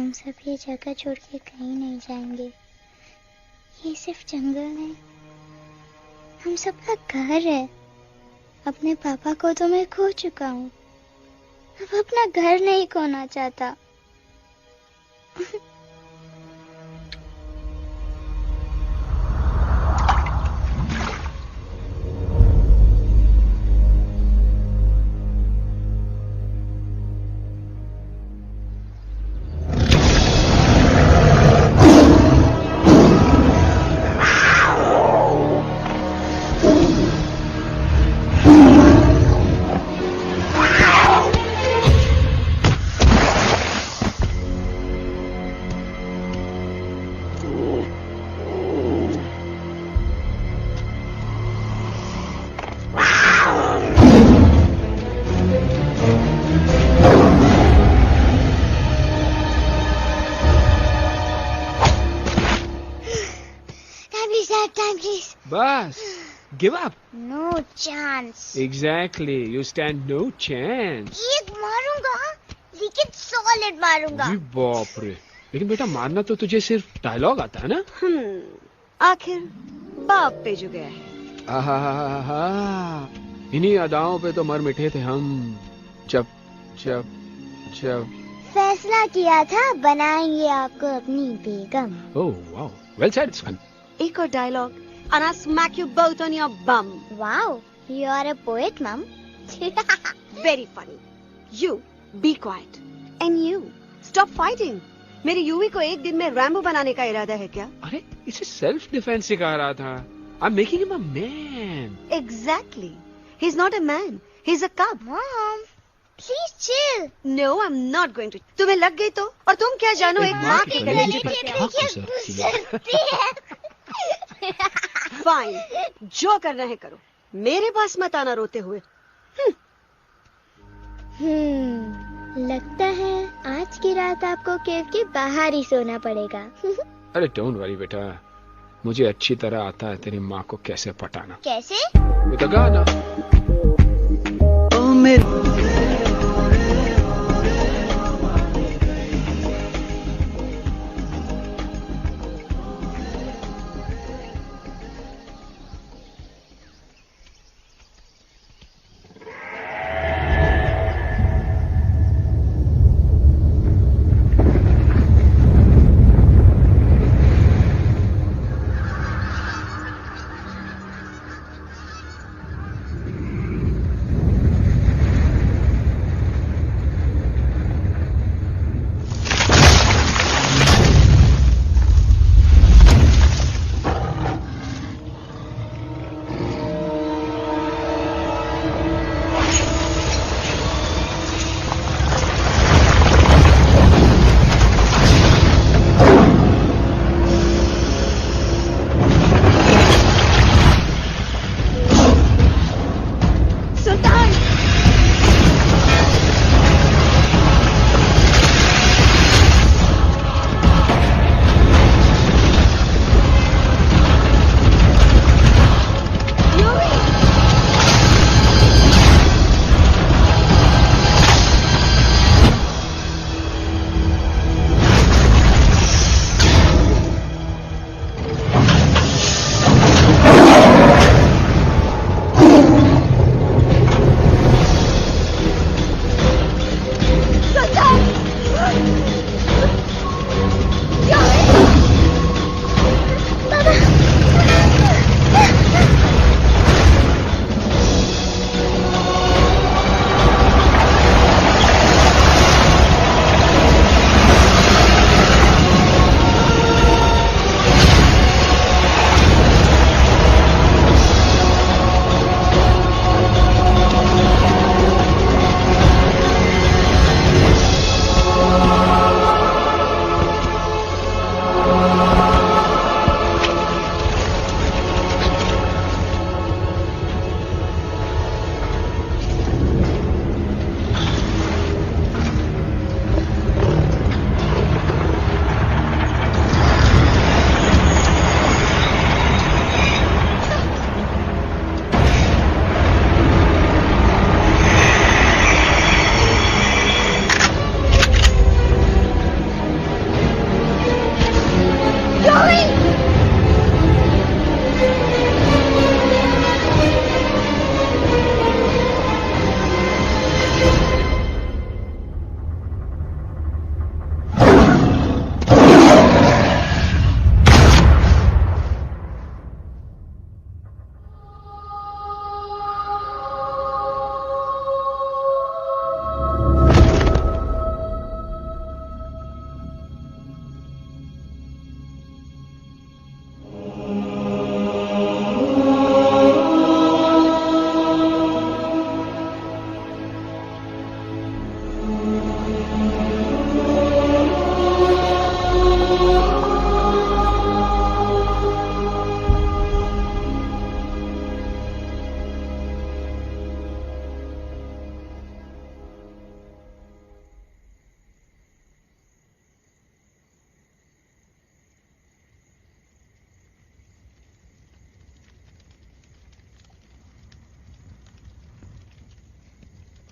हम सब ये जगह छोड़ के कहीं नहीं जाएंगे। ये सिर्फ जंगल है, हम सबका घर है। अपने पापा को तो मैं खो चुका हूँ, अब अपना घर नहीं खोना चाहता। बस, give up. No chance. Exactly, you stand no chance. एक मारूंगा, लेकिन सॉलिड मारूंगा। जी बाप रे, लेकिन बेटा मारना तो तुझे सिर्फ डायलॉग आता है ना? आखिर बाप पे जो गया है। आहा, इन्हीं अदाओं पे तो मर मिटे थे हम। जब फैसला किया था बनाएंगे आपको अपनी बेगम। Oh wow, well said, it's fun. एक और dialogue and I'll smack you both on your bum. Wow, you are a poet, Mom. Very funny. You be quiet and you stop fighting. मेरी यूवी को एक दिन में Rambo बनाने का इरादा है क्या? अरे इसे सेल्फ डिफेंस सिखा रहा था। I'm making him a man. Exactly. He's not a man. He's a cub. Mom, please chill. No, I'm not going to. तुम्हें लग गई तो? और तुम क्या जानो एक माँ के गले पर क्या? फाइन, जो करना है करो, मेरे पास मत आना रोते हुए। लगता है आज की रात आपको केव के बाहर ही सोना पड़ेगा। अरे डोंट वरी बेटा, मुझे अच्छी तरह आता है तेरी माँ को कैसे पटाना। कैसे? With a गाना।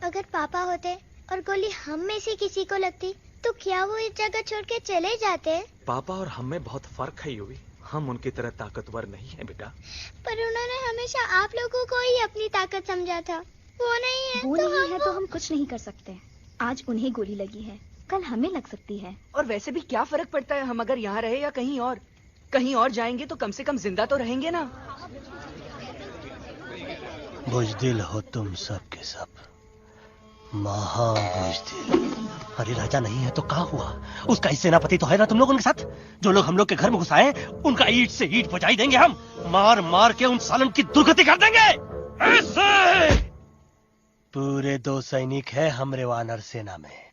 अगर पापा होते और गोली हम में से किसी को लगती तो क्या वो इस जगह छोड़ के चले जाते? पापा और हम में बहुत फर्क है यूवी। हम उनकी तरह ताकतवर नहीं है बेटा। पर उन्होंने हमेशा आप लोगों को ही अपनी ताकत समझा था। वो नहीं है वो तो नहीं है तो हम कुछ नहीं कर सकते। आज उन्हें गोली लगी है, कल हमें लग सकती है। और वैसे भी क्या फर्क पड़ता है हम अगर यहाँ रहे या कहीं और? कहीं और जाएंगे तो कम से कम जिंदा तो रहेंगे ना। बुज़दिल हो तुम सब के सब, महाबुज़दिल। अरे राजा नहीं है तो क्या हुआ? उसका ही सेनापति तो है ना तुम लोग उनके साथ। जो लोग हम लोग के घर में घुसाए उनका ईंट से ईंट बजाई देंगे हम। मार मार के उन सालन की दुर्गति कर देंगे। ऐसे पूरे 2 सैनिक है हमरे वानर सेना में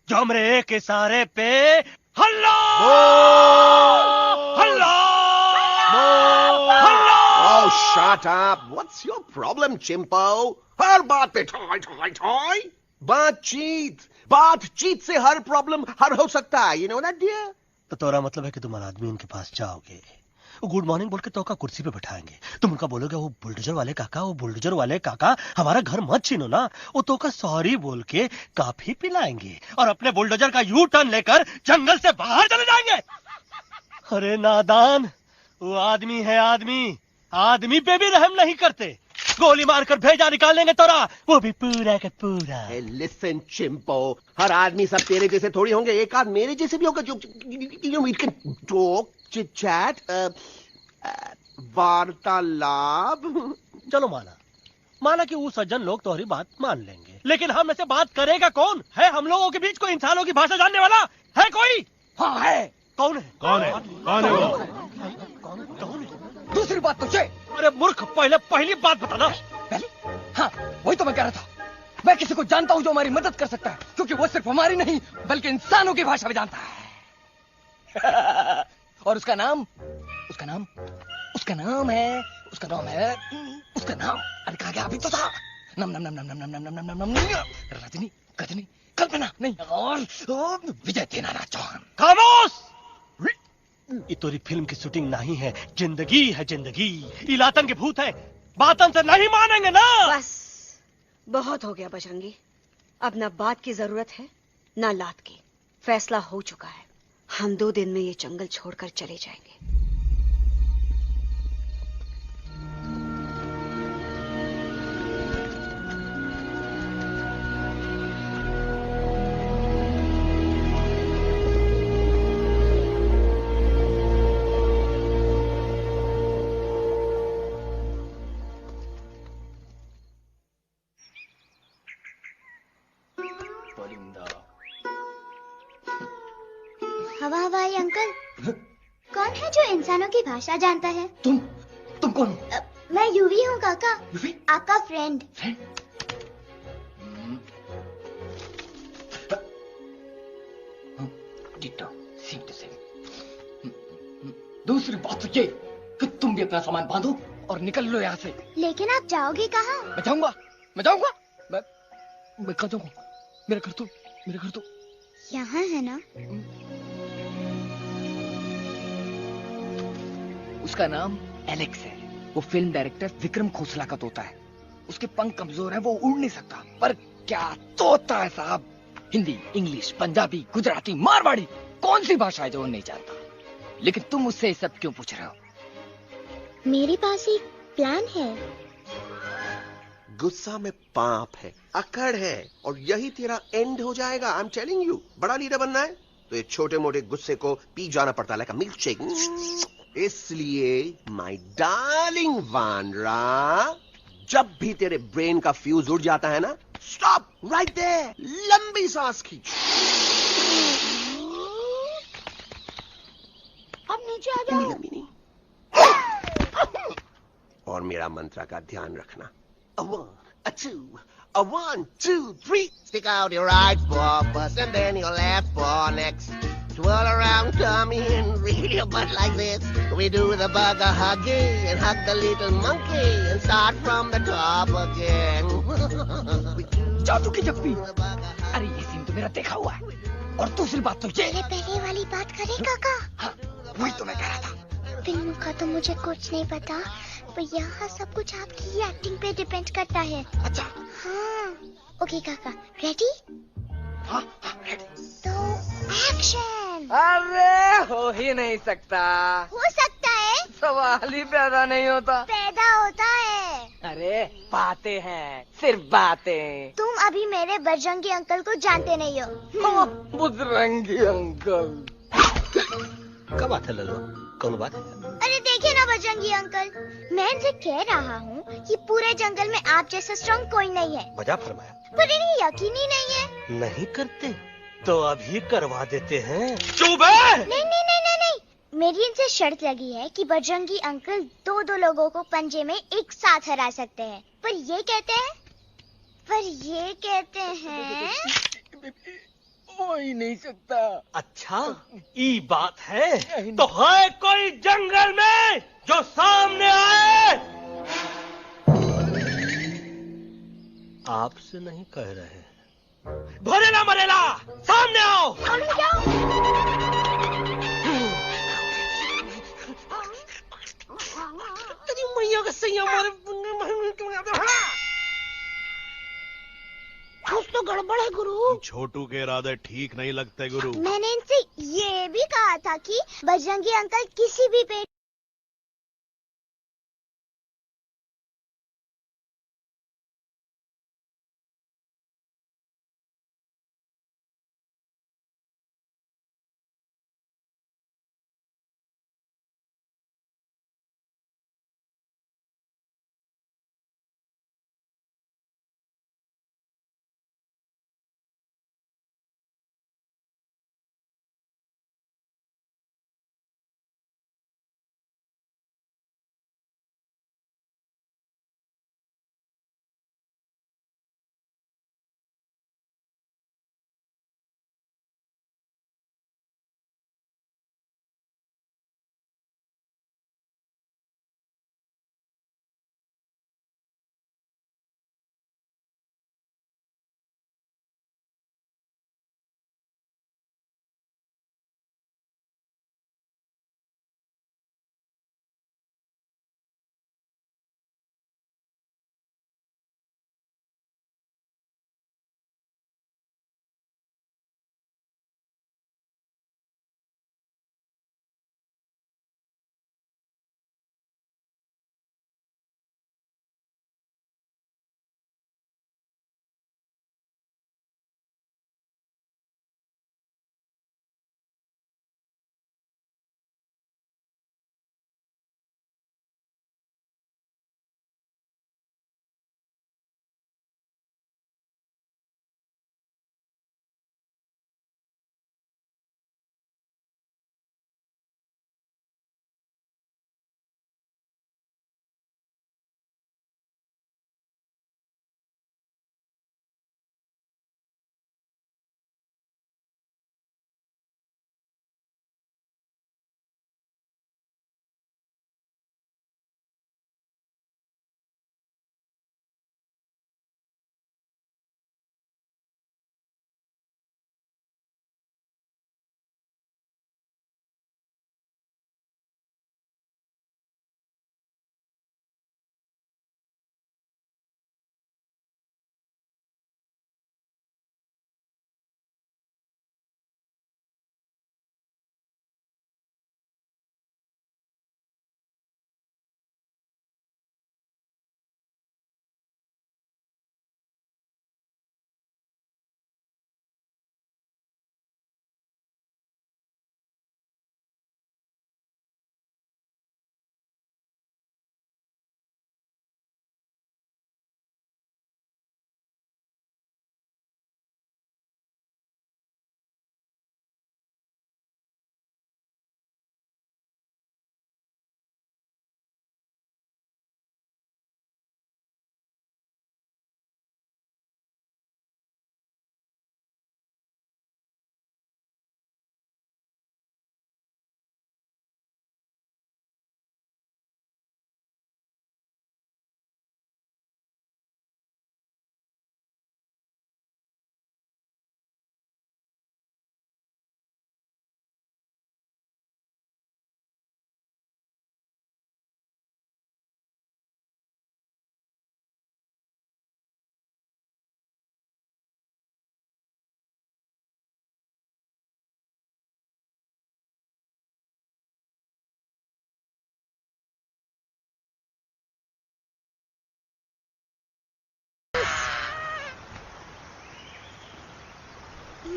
जो हमरे एक इशारे पे हल्ला हल्ला हल्ला। Oh, shut up! What's your problem, Chimpo? हर बात पे ठॉय ठॉय ठॉय। बातचीत से हर प्रॉब्लम हल हो सकता है। You know that, dear? तो तोरा मतलब है कि तुम आदमी उनके पास जाओगे, गुड मॉर्निंग बोल के तो का कुर्सी पे बैठाएंगे, तुम उनका बोलोगे वो बुलडोजर वाले काका हमारा घर मत छीनो ना। वो तो का सॉरी बोल के काफी पिलाएंगे और अपने बुलडोजर का यू टर्न लेकर जंगल से बाहर चले जाएंगे। अरे नादान, वो आदमी है आदमी पे भी रहम नहीं करते। गोली मारकर भेजा निकालेंगे तोरा, वो भी पूरा का पूरा। Hey, listen, Chimpo. हर आदमी सब तेरे जैसे थोड़ी होंगे, एक आध मेरे जैसे भी होगा जो we can talk, chit chat, वार्तालाप। चलो माना कि वो सज्जन लोग तुम्हारी बात मान लेंगे, लेकिन हम ऐसे बात करेगा कौन? है हम लोगों के बीच कोई इंसानों की भाषा जानने वाला है कोई? हाँ है। कौन है वो? दूसरी बात तुझे। अरे मूर्ख, पहली बात बताना। पहले? हाँ, वही तो मैं कह रहा था। मैं किसी को जानता हूँ जो हमारी मदद कर सकता है, क्योंकि वो सिर्फ हमारी नहीं बल्कि इंसानों की भाषा भी जानता है। और उसका नाम है अरे कहा गया अभी तो था। नम रजनी गजनी कल्पना नहीं और विजय तेनालीराम चौहान। खामोश! ये तोरी फिल्म की शूटिंग नहीं है, जिंदगी है जिंदगी। इलातन के भूत है, बातन से नहीं मानेंगे ना। बस बहुत हो गया बजरंगी। अब ना बात की जरूरत है ना लात की। फैसला हो चुका है। हम 2 दिन में ये जंगल छोड़कर चले जाएंगे। हवाई अंकल, कौन है जो इंसानों की भाषा जानता है? तुम कौन? मैं यूवी हूँ काका। यूवी? आपका फ्रेंड। Same to same. दूसरी बात तो ये कि तुम भी अपना सामान बांधो और निकल लो यहाँ से। लेकिन आप जाओगे कहाँ? मैं जाऊंगा मैं कहाँ जाऊंगा? मेरा घर तो यहाँ है ना। उसका नाम एलेक्स है। वो फिल्म डायरेक्टर विक्रम खोसला का तोता है। उसके पंख कमजोर है, वो उड़ नहीं सकता, पर क्या तोता है साहब। हिंदी, इंग्लिश, पंजाबी, गुजराती, मारवाड़ी, कौन सी भाषा है जो वो नहीं जानता? लेकिन तुम उससे ये सब क्यों पूछ रहे हो? मेरे पास एक प्लान है। गुस्सा में पाप है, अकड़ है, और यही तेरा एंड हो जाएगा। आई एम टेलिंग यू। बड़ा लीडर बनना है तो ये छोटे मोटे गुस्से को पी जाना पड़ता है, लाइक अ मिल्क शेक। इसलिए माय डार्लिंग वानरा, जब भी तेरे ब्रेन का फ्यूज उड़ जाता है ना, स्टॉप राइट देयर, लंबी सांस खींच। अब नीचे आ जाओ। लंबी नहीं। और मेरा मंत्र का ध्यान रखना। A 1, a 2, a 1, 2, 3. Stick out your right paw first and then your left paw next. Twirl around, come in, reel your butt like this. We do the bugger huggy and hug the little monkey and start from the top again. जादू की जप्पी। अरे ये scene तो मेरा देखा हुआ है। और दूसरी बात तो ये। पहले वाली बात करें काका। हाँ, वही तो मैं कह रहा था। फिल्मों का तो मुझे कुछ नहीं पता, पर यहाँ सब कुछ आपकी एक्टिंग पे डिपेंड करता है। अच्छा। हाँ। ओके काका, रेडी? हाँ रेडी। तो एक्शन। अरे हो ही नहीं सकता। हो सकता है। सवाल ही पैदा नहीं होता। पैदा होता है। अरे बातें हैं, सिर्फ बातें। तुम अभी मेरे बजरंगी अंकल को जानते नहीं हो। बजरंगी अंकल। क्या बात है लल्लू, कौन बात है? अरे देखिए ना बजरंगी अंकल, मैं इनसे कह रहा हूँ कि पूरे जंगल में आप जैसा स्ट्रॉन्ग कोई नहीं है। वजह फरमाया। पर इन्हें यकीन ही नहीं है। नहीं करते तो अभी करवा देते हैं। चुप है। नहीं नहीं नहीं नहीं नहीं, मेरी इनसे शर्त लगी है कि बजरंगी अंकल दो लोगों को पंजे में एक साथ हरा सकते हैं। पर ये कहते हैं हो ही नहीं सकता। अच्छा ये बात है तो है कोई जंगल में जो सामने आए? आपसे नहीं कह रहे, भरेला मरेला सामने आओ। तेरी मैया का सही हमारे कुछ तो गड़बड़ है गुरु। छोटू के इरादे ठीक नहीं लगते गुरु। मैंने इनसे ये भी कहा था कि बजरंगी अंकल किसी भी पेड़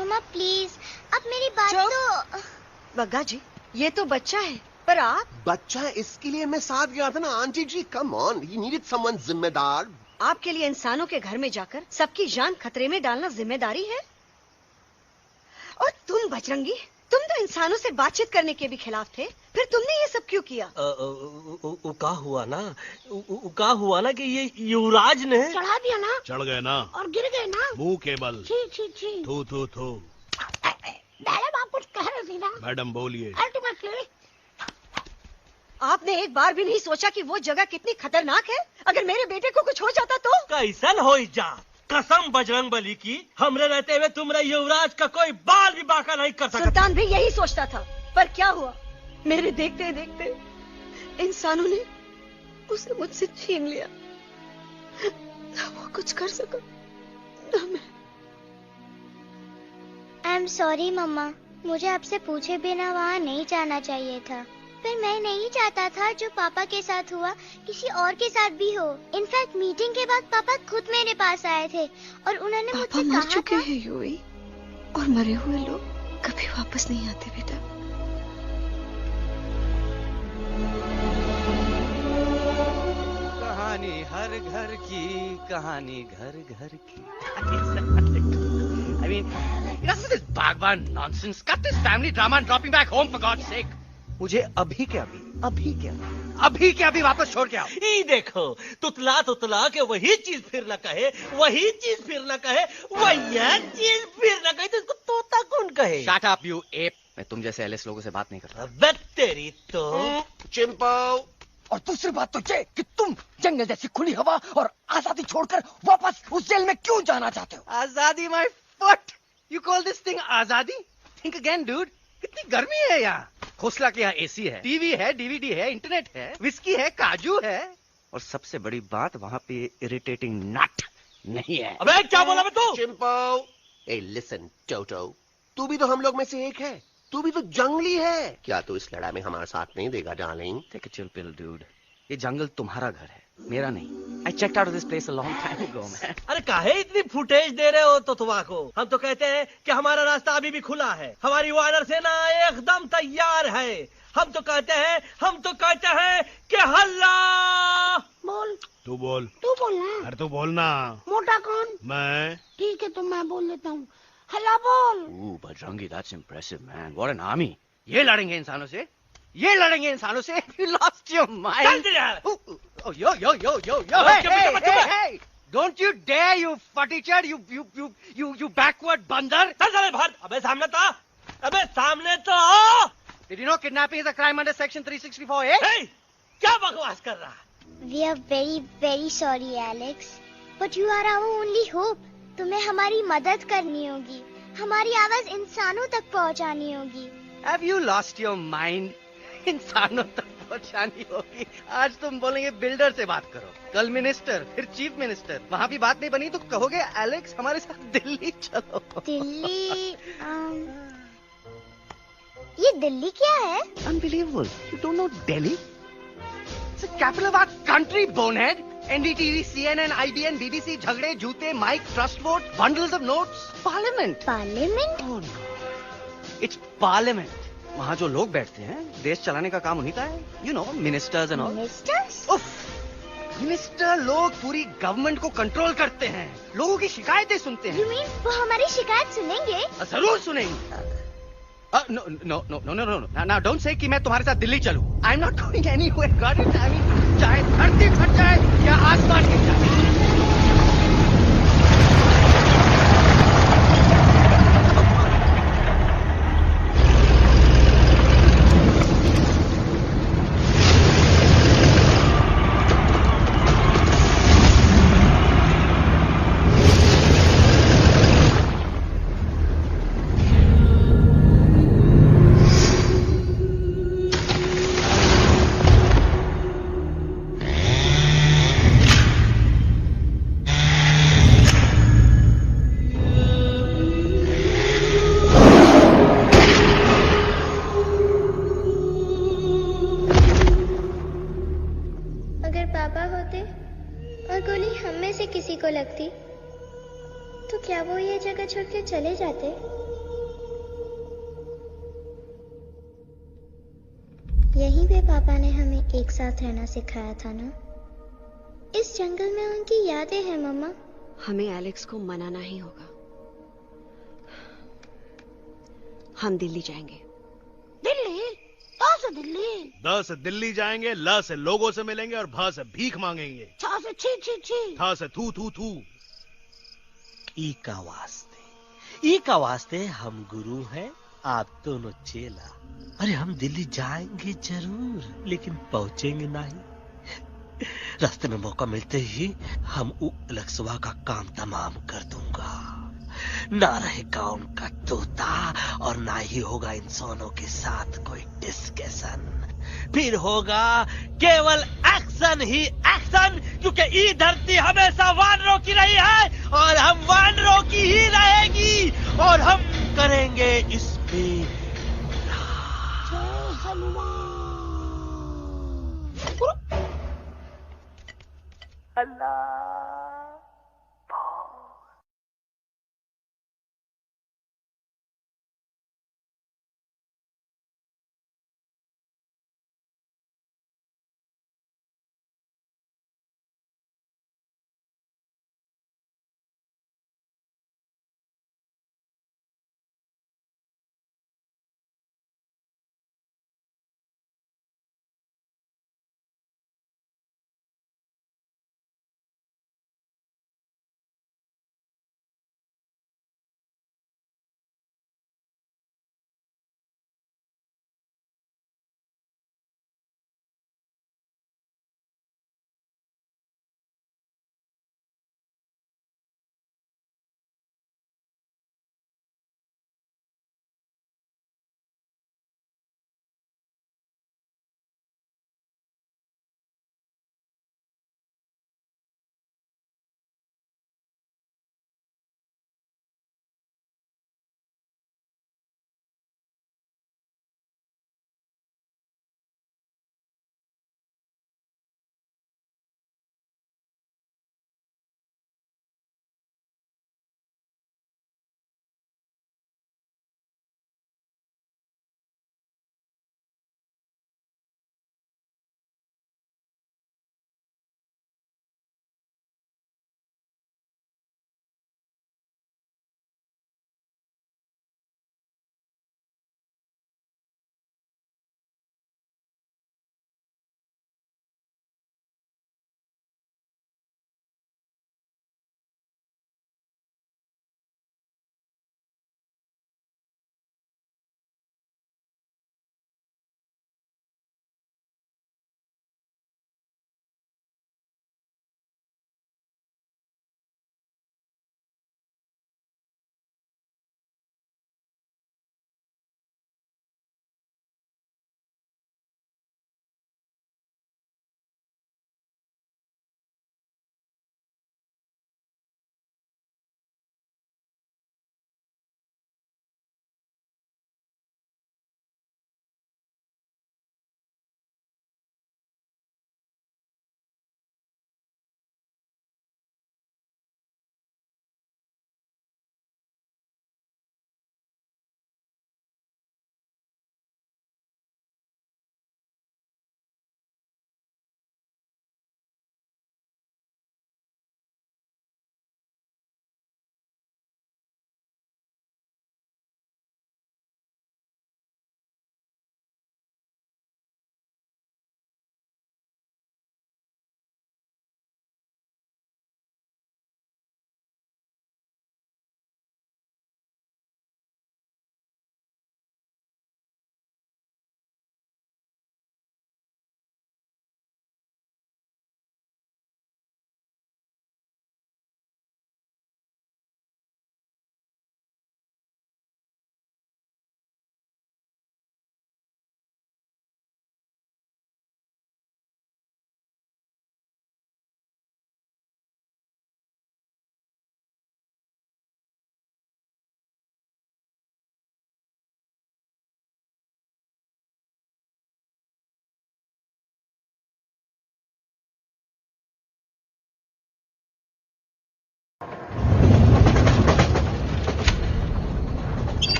मम्मा प्लीज, अब मेरी बात तो। बग्गा जी, ये तो बच्चा है, पर आप? बच्चा है इसके लिए मैं साथ गया था ना aunty ji. Come on, he needed someone जिम्मेदार। आपके लिए इंसानों के घर में जाकर सबकी जान खतरे में डालना जिम्मेदारी है? और तुम बजरंगी, तुम तो इंसानों से बातचीत करने के भी खिलाफ थे, फिर तुमने ये सब क्यों किया? का हुआ ना कि ये युवराज ने चढ़ा दिया ना, चढ़ गए ना और गिर गए ना मुंह के बल। छी छी छी। थू थू थू। मैडम आप कुछ कह रहे थे ना? मैडम बोलिए। अल्टीमेटली आपने एक बार भी नहीं सोचा कि वो जगह कितनी खतरनाक है? अगर मेरे बेटे को कुछ हो जाता तो? कैसन हो जा, कसम बजरंग बली की, हमरे रहते हुए तुमरे युवराज का कोई बाल भी बाका नहीं कर सकता। सुल्तान भी यही सोचता था, पर क्या हुआ? मेरे देखते देखते इंसानों ने उसे मुझसे छीन लिया। ना वो कुछ कर सका, ना मैं। आई एम सॉरी मम्मा, मुझे आपसे पूछे बिना वहाँ नहीं जाना चाहिए था। पर मैं नहीं चाहता था जो पापा के साथ हुआ किसी और के साथ भी हो। इनफैक्ट मीटिंग के बाद पापा खुद मेरे पास आए थे और उन्होंने मुझसे कहा मर चुके हैं यूवी, और मरे हुए लोग कभी वापस नहीं आते बेटा। कहानी हर घर की, कहानी घर घर की। I mean, enough of this Bhagwan nonsense. Cut this family drama and drop me back home for God's sake. मुझे अभी के अभी वापस छोड़ के आओ। ये देखो, तुतला के वही चीज फिर न कहे, वही चीज फिर न कहे, वही चीज फिर न कहे, तो इसको तोता कौन कहे? Shut up, you ape. मैं तुम जैसे एलिस लोगों से बात नहीं करता। अबे तेरी तो। चिंपो। और दूसरी बात तो ये कि तुम जंगल जैसी खुली हवा और आजादी छोड़कर वापस उस जेल में क्यों जाना चाहते हो? आजादी my foot. You call this thing आजादी? Think again, dude. कितनी गर्मी है यहाँ। खोसला के यहाँ एसी है, टीवी है, डीवीडी है, इंटरनेट है, विस्की है, काजू है, और सबसे बड़ी बात वहाँ पे इरिटेटिंग नट नहीं है। अबे क्या बोला मैं तू? चिंपो। ए लिसन टोटो, तू भी तो हम लोग में से एक है, तू भी तो जंगली है। क्या तू इस लड़ाई में हमारा साथ नहीं देगा darling? Take a chill pill dude. ये जंगल तुम्हारा घर है, मेरा नहीं। I checked out of this place a long time ago, man. अरे काहे इतनी फुटेज दे रहे हो तो तुम्हारा? हम तो कहते हैं कि हमारा रास्ता अभी भी खुला है, हमारी वानर सेना एकदम तैयार है। हम तो कहते हैं कि हल्ला। बोल। तू बोल ना। अरे तू बोलना। मोटा कौन? मैं। ठीक है तो मैं बोल लेता हूँ। हल्ला बोल। Bajrangi, that's impressive, man. What an army. ये लड़ेंगे इंसानों से? ये लड़ेंगे इंसानों से? You lost your mind. Oh, yo. Hey. Don't you dare, you fatty-chad, you backward बंदर. अबे सामने तो आओ. Did you know kidnapping is a crime under section 364A? Hey, क्या बकवास कर रहा? We are very, very sorry, Alex. But you are our only hope. तुम्हें हमारी मदद करनी होगी, हमारी आवाज इंसानों तक पहुंचानी होगी। Have you lost your mind? इंसानों तक पहुंचानी होगी। आज तुम बोलेंगे बिल्डर से बात करो, कल मिनिस्टर, फिर चीफ मिनिस्टर। वहाँ भी बात नहीं बनी तो कहोगे एलेक्स हमारे साथ दिल्ली चलो। दिल्ली? ये दिल्ली क्या है? Unbelievable. You don't know Delhi? It's the capital of our country, bonehead. NDTV, CNN, IBN, BBC, झगड़े, जूते, mike, trust vote, bundles of notes, parliament. Parliament? Oh no. It's parliament. वहाँ जो लोग बैठते हैं, देश चलाने का काम उन्हीं का है। You know, ministers and all. Ministers? उफ, मिनिस्टर लोग पूरी गवर्नमेंट को कंट्रोल करते हैं, लोगों की शिकायतें सुनते हैं। You mean वो हमारी शिकायत सुनेंगे? जरूर सुनेंगे। No. Now don't say कि मैं तुम्हारे साथ दिल्ली चलूं. I'm not going anywhere. Got it? I mean, चाहे धरती फट जाए या आसमान गिर जाए। किसी को लगती तो क्या वो ये जगह छोड़ के चले जाते? यहीं पे पापा ने हमें एक साथ रहना सिखाया था ना। इस जंगल में उनकी यादें हैं मम्मा। हमें एलेक्स को मनाना ही होगा। हम दिल्ली जाएंगे। दिल्ली? कहाँ से दिल्ली? द से दिल्ली जाएंगे, ल से लोगों से मिलेंगे और भ से भीख मांगेंगे। छ से छी छी छी। थ से थू थू थू। ई का वास्ते हम गुरु हैं, आप दोनों चेला। अरे हम दिल्ली जाएंगे जरूर, लेकिन पहुंचेंगे नहीं। रास्ते में मौका मिलते ही हम अलक्सवा का काम तमाम कर दूंगा। ना रहेगा उनका तोता और ना ही होगा इंसानों के साथ कोई डिस्कशन। फिर होगा केवल एक्शन ही एक्शन, क्योंकि ये धरती हमेशा वानरों की रही है और हम वानरों की ही रहेगी और हम करेंगे इस पे अल्लाह।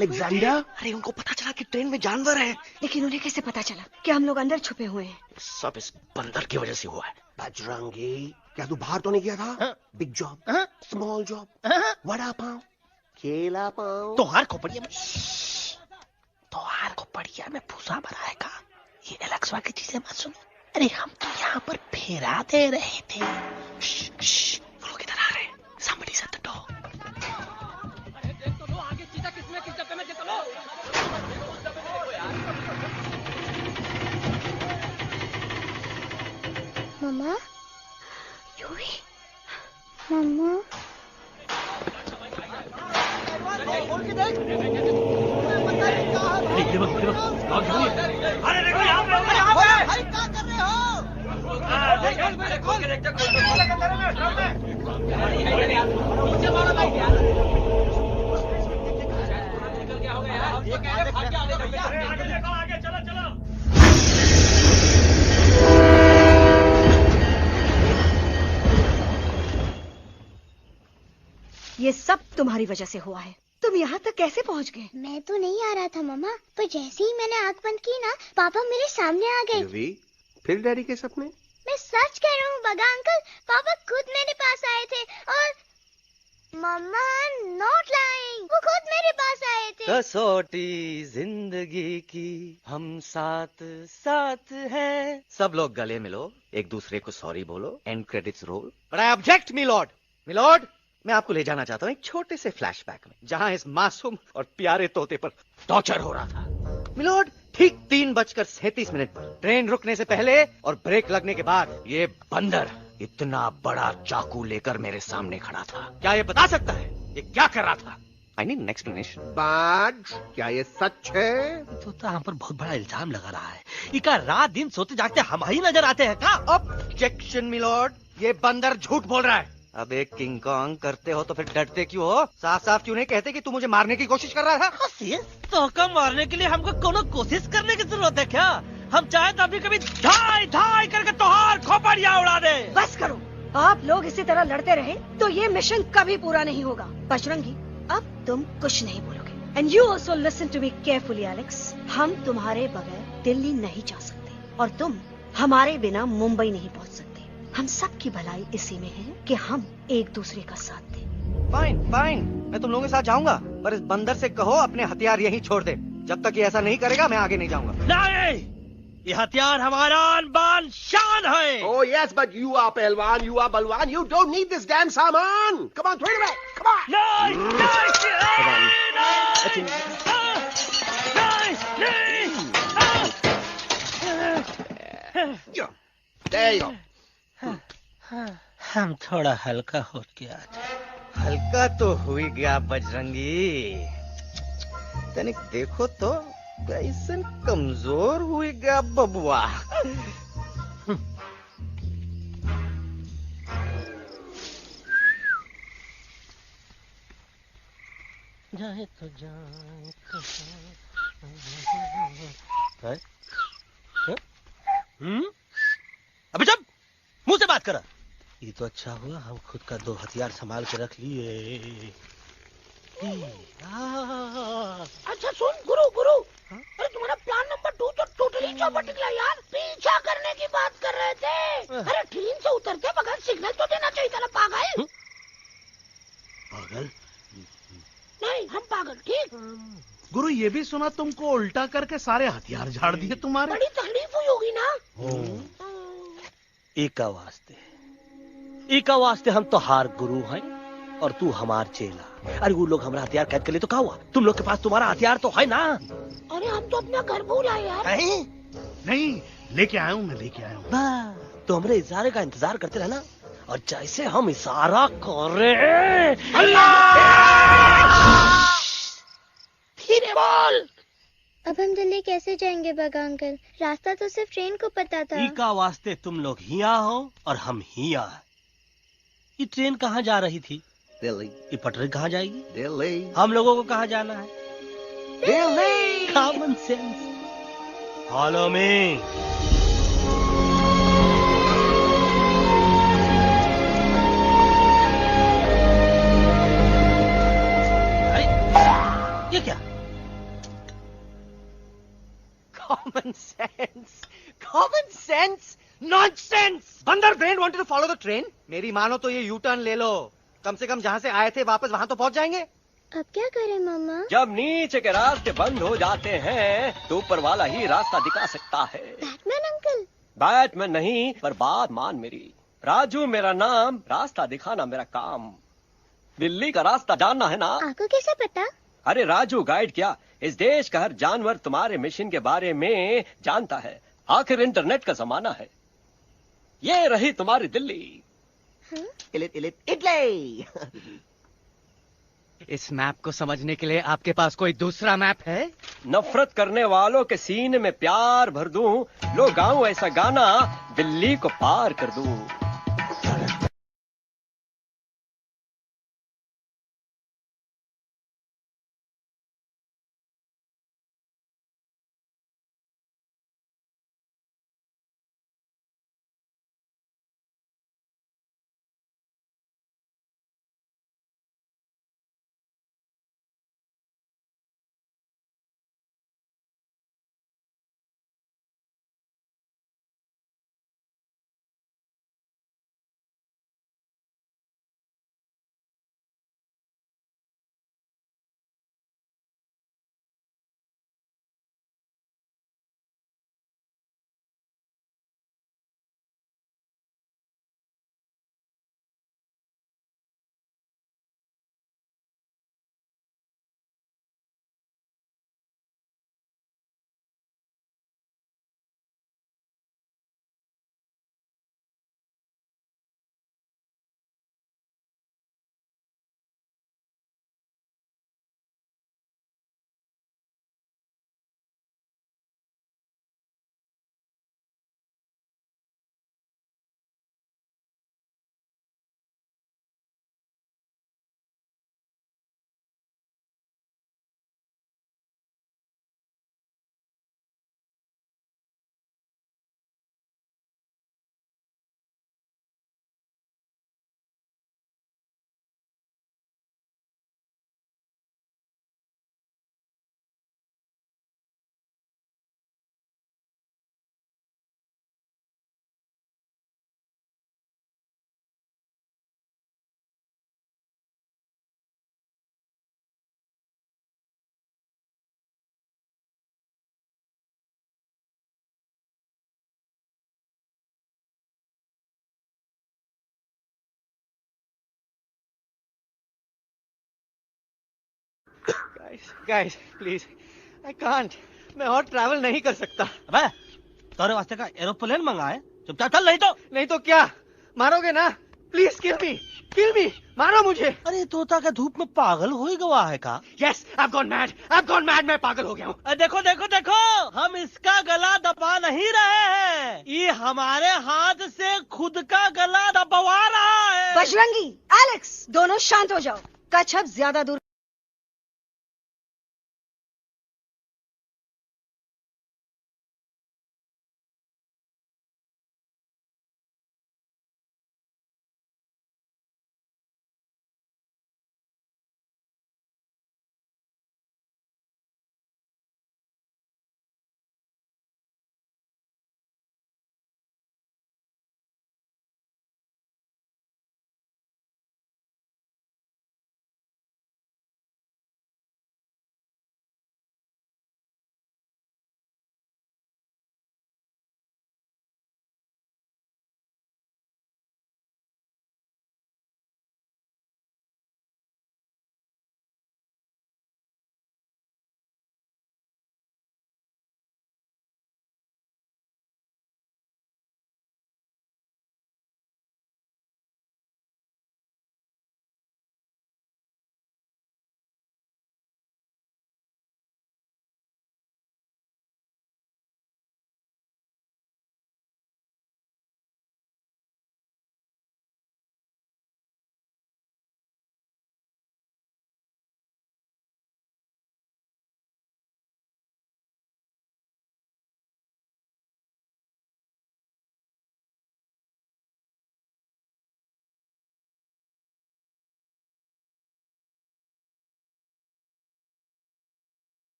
अलेक्जेंडर? अरे उनको पता चला कि ट्रेन में जानवर है। लेकिन उन्हें कैसे पता चला कि हम लोग अंदर छुपे हुए हैं? सब इस बंदर की वजह से हुआ है। बजरंगी, क्या तू बाहर तो नहीं गया था? Big job, small job, vada pav, केला पाव। तोहार खोपड़िया में भूसा भराएगा। ये एलेक्सा की चीजें मत सुन। अरे हम तो यहाँ पर फेरा दे रहे थे। वो लोग इधर आ रहे हैं। Somebody shut the door. Mamma, Yuvi, mamma. अरे देखो यहाँ पे, भाई क्या कर रहे ये सब तुम्हारी वजह से हुआ है। तुम यहाँ तक कैसे पहुँच गए? मैं तो नहीं आ रहा था मम्मा, पर जैसे ही मैंने आंख बंद की ना, पापा मेरे सामने आ गए। यूवी, फिर डैडी के सपने? मैं सच कह रहा हूँ बगा अंकल, पापा खुद मेरे पास आए थे और मम्मा नॉट लाइंग, वो खुद मेरे पास आए थे। कसौटी जिंदगी की हम साथ साथ हैं। सब लोग गले मिलो, एक दूसरे को सॉरी बोलो, and credits roll. But I object milord, मैं आपको ले जाना चाहता हूँ एक छोटे से फ्लैशबैक में, जहाँ इस मासूम और प्यारे तोते पर टॉर्चर हो रहा था। मिलॉर्ड, ठीक 3:37 पर ट्रेन रुकने से पहले और ब्रेक लगने के बाद ये बंदर इतना बड़ा चाकू लेकर मेरे सामने खड़ा था। क्या ये बता सकता है ये क्या कर रहा था? I need an explanation. बाज, क्या ये सच है? तो हम पर बहुत बड़ा इल्जाम लगा रहा है। इका रात दिन सोते जागते हम ही नजर आते हैं क्या? ऑब्जेक्शन मिलॉर्ड, ये बंदर झूठ बोल रहा है। अब एक किंग कॉन्ग करते हो तो फिर डरते क्यों हो? साफ साफ क्यों नहीं कहते कि तू मुझे मारने की कोशिश कर रहा था? तो कम मारने के लिए हमको कोनो कोशिश करने की जरूरत है क्या? हम चाहे तो अभी कभी धाई धाई करके तोहार खोपड़िया उड़ा दे। बस करो, आप लोग इसी तरह लड़ते रहे तो ये मिशन कभी पूरा नहीं होगा। बजरंगी, अब तुम कुछ नहीं बोलोगे। And you also listen to me carefully Alex. हम तुम्हारे बगैर दिल्ली नहीं जा सकते और तुम हमारे बिना मुंबई नहीं पहुंच सकते। हम सब की भलाई इसी में है कि हम एक दूसरे का साथ दें। फाइन, मैं तुम लोगों के साथ जाऊंगा, पर इस बंदर से कहो अपने हथियार यहीं छोड़ दे। जब तक ये ऐसा नहीं करेगा मैं आगे नहीं जाऊंगा। नहीं, ये हथियार हमारा आन-बान शान है। Oh yes, but you are पहलवान, you are बलवान, you don't need this damn सामान. Come on, throw it away. Come on. There you go. हम थोड़ा हल्का हो गया। हल्का तो हुई गया बजरंगी, तनिक देखो तो कैसन कमजोर हुई गया बबुआ। जाए तो जाए अबे जब मत कर। ये तो अच्छा हुआ हम खुद का 2 हथियार संभाल के रख लिए। अच्छा सुन गुरु गुरु, अरे तुम्हारा प्लान नंबर 2 तो टोटली चौपट निकला यार। पीछा करने की बात कर रहे थे। अरे ट्रेन से उतरते बगैर सिग्नल तो देना चाहिए था ना पागल। पागल? नहीं हम पागल, ठीक। गुरु ये भी सुना तुमको उल्टा करके सारे हथियार झाड़ दिए तुम्हारे। बड़ी तकलीफ हुई होगी ना। एका वास्ते हम तो हार गुरु हैं और तू हमार चेला। अरे वो लोग हमारा हथियार कैद कर ले तो क्या हुआ? तुम लोग के पास तुम्हारा हथियार तो है ना। अरे हम तो अपना घर भूल आए यार। नहीं लेके आया हूँ, मैं लेके आया हूँ। तो हमारे इशारे का इंतजार करते रहना और जैसे हम इशारा कर रहे धीरे बोल। अब हम दिल्ली कैसे जाएंगे बगा अंकल? रास्ता तो सिर्फ ट्रेन को पता था। एका वास्ते तुम लोग हिया हो और हम हिया। ये ट्रेन कहाँ जा रही थी? दिल्ली। ये पटरी कहाँ जाएगी? दिल्ली। हम लोगों को कहाँ जाना है? Delhi. Common sense. Follow me. ये क्या? Common sense. Common sense. Nonsense. बंदर brain wanted to follow the train. मेरी मानो तो ये यू टर्न ले लो। कम से कम जहाँ से आए थे वापस वहाँ तो पहुँच जाएंगे। अब क्या करें मामा? जब नीचे के रास्ते बंद हो जाते हैं तो ऊपर वाला ही रास्ता दिखा सकता है। Batman uncle? बैटमैन नहीं, पर बात मान मेरी। राजू मेरा नाम, रास्ता दिखाना मेरा काम। दिल्ली का रास्ता जानना है ना? आपको कैसे पता? अरे राजू गाइड क्या, इस देश का हर जानवर तुम्हारे मिशन के बारे में जानता है। आखिर इंटरनेट का जमाना है। ये रही तुम्हारी दिल्ली। इटली। इस मैप को समझने के लिए आपके पास कोई दूसरा मैप है? नफरत करने वालों के सीने में प्यार भर दूं, लो गाऊं ऐसा गाना, दिल्ली को पार कर दूं। Guys, please, I can't. मैं और ट्रैवल नहीं कर सकता। अबे, तोरे वास्ते का एरोप्लेन मंगाए? चुपचाप चल, नहीं तो क्या? मारोगे ना? प्लीज किल मी, मारो मुझे। अरे तोता के धूप में पागल हो ही गवा है का? Yes, I've gone mad, मैं पागल हो गया हूँ। देखो, हम इसका गला दबा नहीं रहे हैं, ये हमारे हाथ से खुद का गला दबवा रहा है। बजरंगी, एलेक्स, दोनों शांत हो जाओ। कच्छप ज्यादा दूर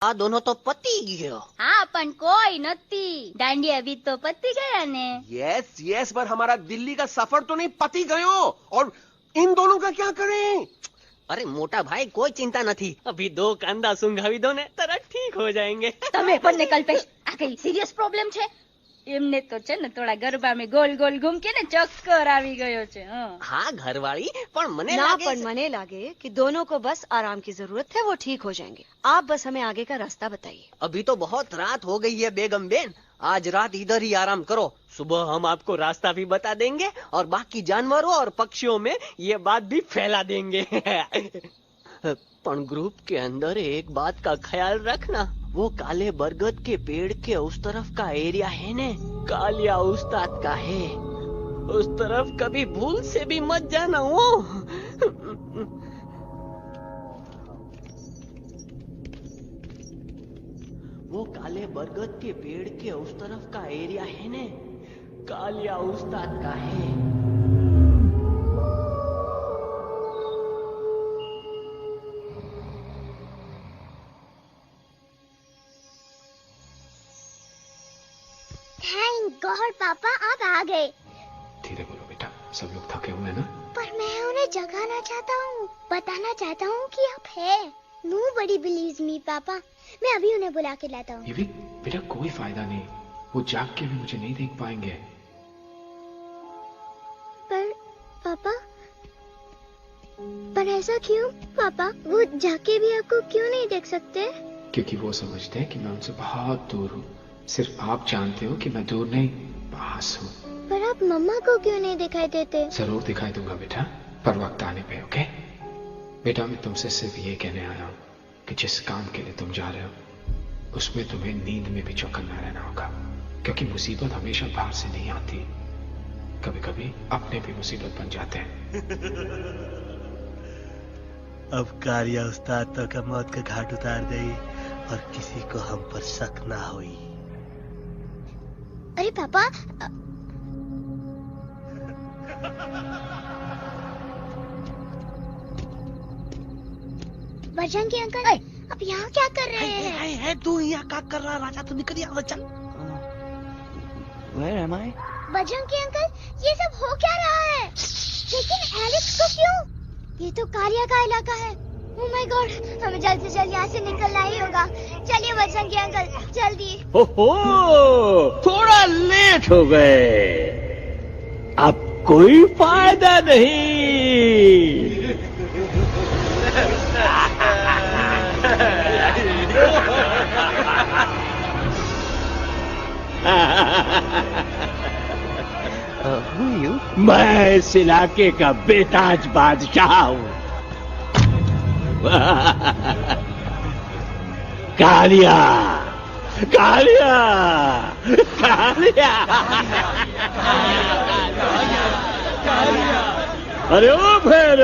આ દોનો તો પતી ગયો. हाँ पण कोई नती दांडिया भी तो पति गया ने. यस यस, पर हमारा दिल्ली का सफर तो नहीं पति गयो. और इन दोनों का क्या करें? अरे मोटा भाई कोई चिंता नहीं, अभी 2 कांदा सुंघावी दो ने तरह ठीक हो जाएंगे. તમે પણ ને કલ્પેશ આ કઈ સિરિયસ પ્રોબ્લેમ છે? એમને તો છે ને થોડા ગરબામાં ગોલ ગોલ ઘૂમકે ને ચક્કર આવી ગયો છે. हाँ घरवाली, पर मने ना लागे पर मने लागे कि दोनों को बस आराम की जरूरत है, वो ठीक हो जाएंगे. आप बस हमें आगे का रास्ता बताइए. अभी तो बहुत रात हो गई है बेगम बेन, आज रात इधर ही आराम करो, सुबह हम आपको रास्ता भी बता देंगे और बाकी जानवरों और पक्षियों में ये बात भी फैला देंगे. पर ग्रुप के अंदर एक बात का ख्याल रखना, वो काले बरगद के पेड़ के उस तरफ का एरिया है ने, कालिया उस्ताद का है, उस तरफ कभी भूल से भी मत जाना. वो काले बरगद के पेड़ के उस तरफ का एरिया है ने, कालिया उस्ताद का है. थैंक गॉड पापा आप आ गए. धीरे बोलो बेटा, सब लोग थके हुए हैं ना. पर मैं उन्हें जगाना चाहता हूँ, बताना चाहता हूँ कि आप है. Nobody believes me पापा. मैं अभी उन्हें बुला के लाता हूँ. ये भी बेटा कोई फायदा नहीं, वो जाग के भी मुझे नहीं देख पाएंगे. पर ऐसा क्यों पापा? वो जाके भी आपको क्यों नहीं देख सकते? क्योंकि वो समझते हैं कि मैं उनसे बहुत दूर हूँ. सिर्फ आप जानते हो कि मैं दूर नहीं, पास हूँ. पर आप मम्मा को क्यों नहीं दिखाई देते? जरूर दिखाई दूंगा बेटा, पर वक्त आने पे. ओके बेटा, मैं तुमसे सिर्फ ये कहने आया हूँ कि जिस काम के लिए तुम जा रहे हो उसमें तुम्हें नींद में भी चौकन्ना रहना होगा, क्योंकि मुसीबत हमेशा बाहर से नहीं आती, कभी कभी अपने भी मुसीबत बन जाते हैं. अब कालिया उस्ताद तो का मौत का घाट उतार दे और किसी को हम पर शक ना हुई. अरे पापा बजरंगी अंकल अब यहाँ क्या कर रहे हैं? है तू यहाँ क्या कर रहा? राजा तू निकल यहाँ चल. Where am I? Bajrangi uncle ये सब हो क्या रहा है? लेकिन एलेक्स को क्यों? ये तो कालिया का इलाका है. ओह माय गॉड, हमें जल्द से जल्द यहाँ से निकलना ही होगा. चलिए बजरंगी अंकल जल्दी. ओहो, थोड़ा लेट हो गए, अब कोई फायदा नहीं. मैं इस इलाके का बेताज बादशाह हूँ. कालिया कालिया कालिया. अरे ओ फिर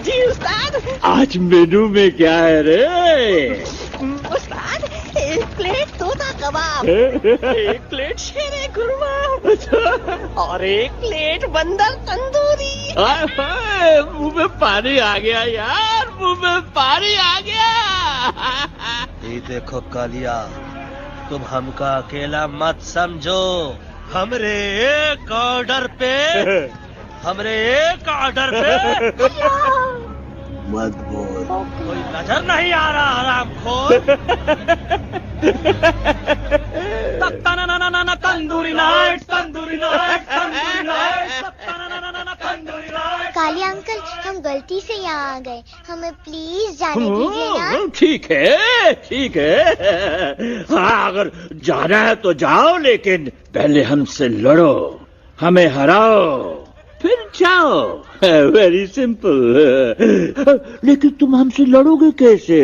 जी उस्ताद, आज मेनू में क्या है रे? उस्ताद, 1 प्लेट तोता कबाब, 1 प्लेट शेरे खुरमा और 1 प्लेट बंदर तंदूरी. मुंह में पानी आ गया यार, मुंह में पानी आ गया. ये देखो कालिया, तुम हमका अकेला मत समझो. हमरे एक ऑर्डर पे मत बोल. कोई नजर नहीं आ रहा हरामखोर. Tandoori night, tandoori night, tandoori night, tandoori night. Kaliya uncle हम गलती से यहाँ आ गए, हमें प्लीज जाने दीजिए ना. ठीक है ठीक है, हाँ अगर जाना है तो जाओ, लेकिन पहले हमसे लड़ो, हमें हराओ, फिर जाओ. Very simple. लेकिन तुम हमसे लड़ोगे कैसे?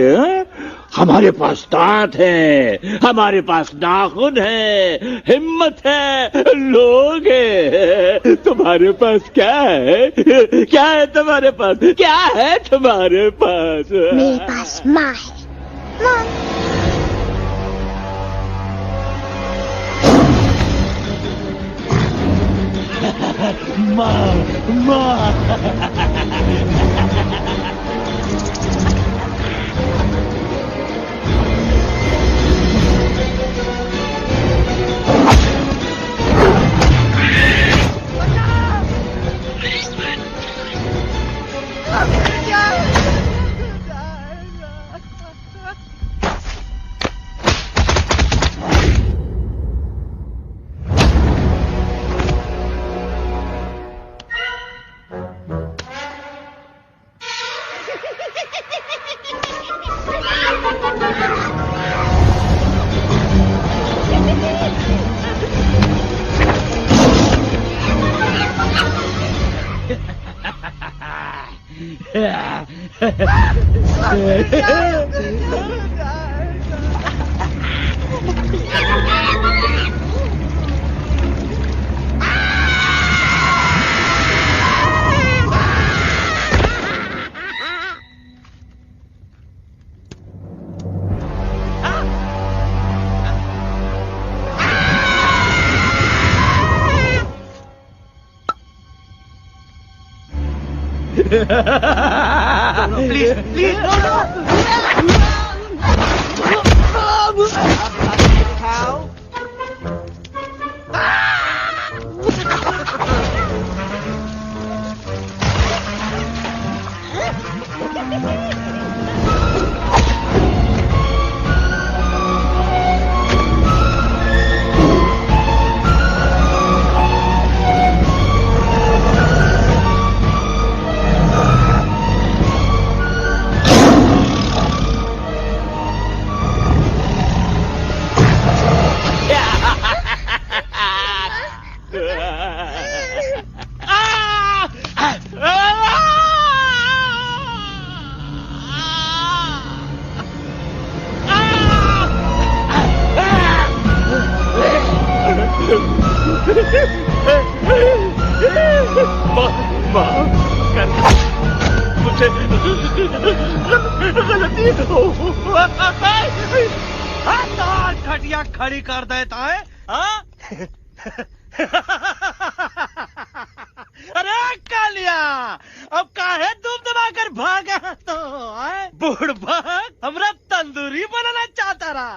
हमारे पास दांत है, हमारे पास नाखून है, हिम्मत है, लोग है. तुम्हारे पास क्या है? क्या है तुम्हारे पास? क्या है तुम्हारे पास? मेरे पास माँ है. माँ Please, please, no, no. How? घटिया खड़ी कर देता है हाँ? अरे कालिया अब काहे तुम दबाकर भागा तो बुढ़बा हमरा तंदूरी बनाना चाहता रहा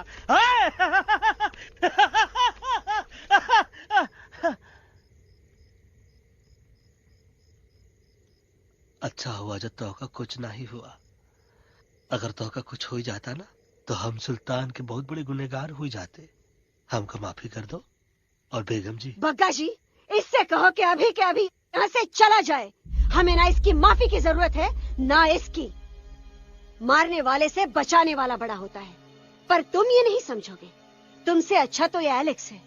अच्छा हुआ जब तोका कुछ नहीं हुआ। अगर तोका कुछ हो जाता ना तो हम सुल्तान के बहुत बड़े गुनहगार हो जाते। हमको माफी कर दो। और बेगम जी बग्गा जी इससे कहो कि अभी के अभी यहाँ से चला जाए। हमें ना इसकी माफी की जरूरत है ना इसकी। मारने वाले से बचाने वाला बड़ा होता है, पर तुम ये नहीं समझोगे। तुमसे अच्छा तो ये एलेक्स है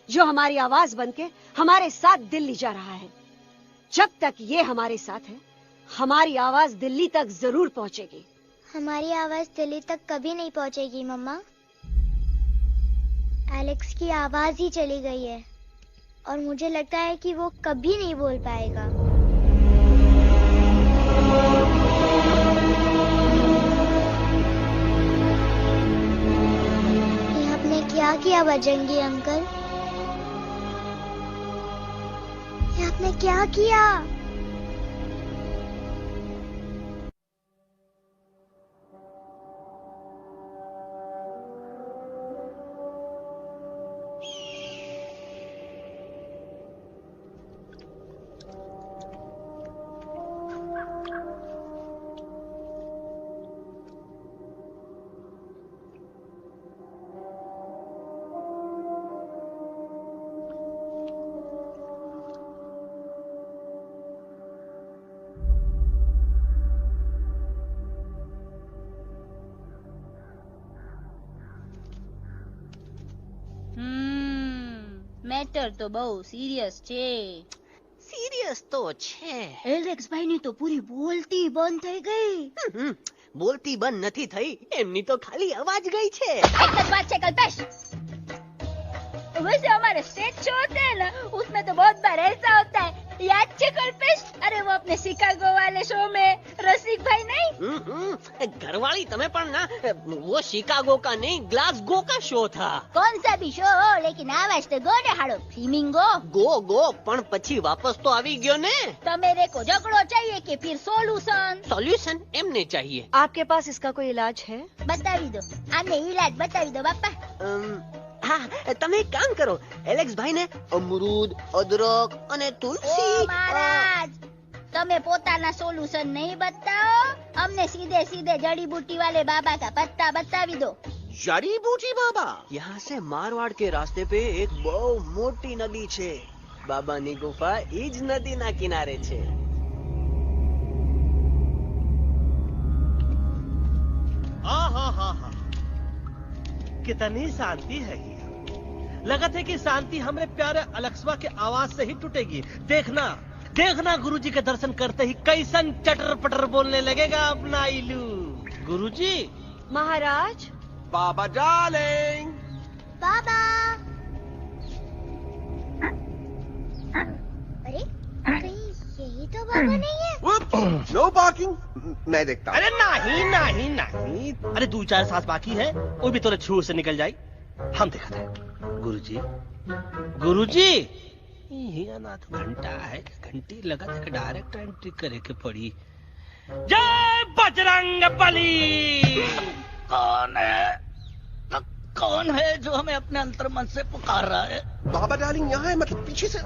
जो हमारी आवाज बनके हमारे साथ दिल्ली जा रहा है। जब तक ये हमारे साथ है हमारी आवाज दिल्ली तक जरूर पहुंचेगी। हमारी आवाज दिल्ली तक कभी नहीं पहुंचेगी मम्मा। एलेक्स की आवाज ही चली गई है और मुझे लगता है कि वो कभी नहीं बोल पाएगा। ये आपने क्या किया बजरंगी अंकल? ये आपने क्या किया? મેટર તો બહુ સિરિયસ છે. सीरियस तो છે. એલેક્સ ભાઈની તો પૂરી બોલતી બંધ થઈ ગઈ. બોલતી બંધ નથી થઈ, એમની તો ખાલી અવાજ ગઈ છે. एक ही बात है कल्पेश. वैसे हमारे स्टेज शो होते हैं ना उसमें तो बहुत बार ऐसा होता है, याद है कल्पेश? अरे वो अपने शिकागो वाले शो में रसिक भाई नहीं घरवाली तुम्हें पण ना वो शिकागो का नहीं ग्लासगो का शो था. कौन सा भी शो हो लेकिन आवाज तो गो ने हाड़ो फ्लेमिंगो गो पण પછી वापस तो આવી ગયો ने. तो मेरे को झगड़ो चाहिए कि फिर सॉल्यूशन एमने चाहिए. आपके पास इसका कोई इलाज है? बतावी दो, आने इलाज बतावी दो बापा. हाँ તમે એક કામ કરો, એલેક્સ ભાઈ ને અમરૂદ, અદરક અને તુલસી. महाराज તમે પોતાના સોલ્યુશન नहीं बताओ, हमने सीधे सीधे जड़ी बूटी वाले बाबा का पत्ता बतावी दो. जड़ी बूटी बाबा? यहाँ से मारवाड़ के रास्ते पे एक बहु मोटी नदी छे. बाबानी गुफा इज नदी ना किनारे छे. कितनी शांति है ये. लगत है कि शांति हमें प्यारे अलेक्सवा के आवाज से ही टूटेगी. देखना देखना गुरुजी के दर्शन करते ही कैसन चटर पटर बोलने लगेगा अपना इलू। गुरुजी। महाराज। बाबा डार्लिंग। बाबा। अरे कहीं यही तो बाबा नहीं है। नो पार्किंग, मैं देखता हूँ। अरे नहीं नहीं नहीं, अरे 2-4 सांस बाकी है, वो भी तोरे छू से निकल जाए। हम देखा था गुरुजी। गुरुजी यहाँ ना तो घंटा है, घंटी लगा था, डायरेक्ट एंट्री करे के पड़ी। जय बजरंग बली। कौन है? कौन है जो हमें अपने अंतर मन से पुकार रहा है? बाबा डार्लिंग यहाँ है, मतलब पीछे से।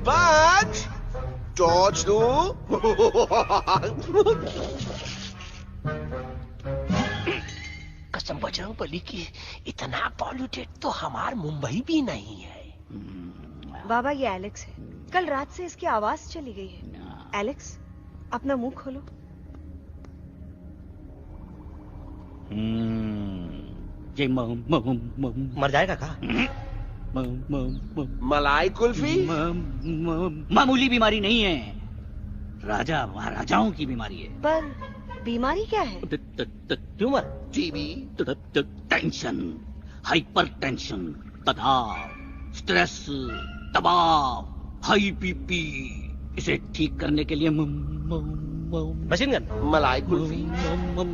बाज टॉर्च दो। कसम बजरंग बली की, इतना पॉल्यूटेड तो हमार मुंबई भी नहीं है। बाबा ये एलेक्स है, कल रात से इसकी आवाज चली गई है। एलेक्स अपना मुंह खोलो। ये मर जाएगा का? मलाई कुल्फी? मामूली बीमारी नहीं है, राजा महाराजाओं की बीमारी है। पर बीमारी क्या है? Tumour, TB, tension, hyper tension, तनाव, स्ट्रेस, दबाव, हाई बीपी। इसे ठीक करने के लिए मशीन गन, मलाई कुल्फी,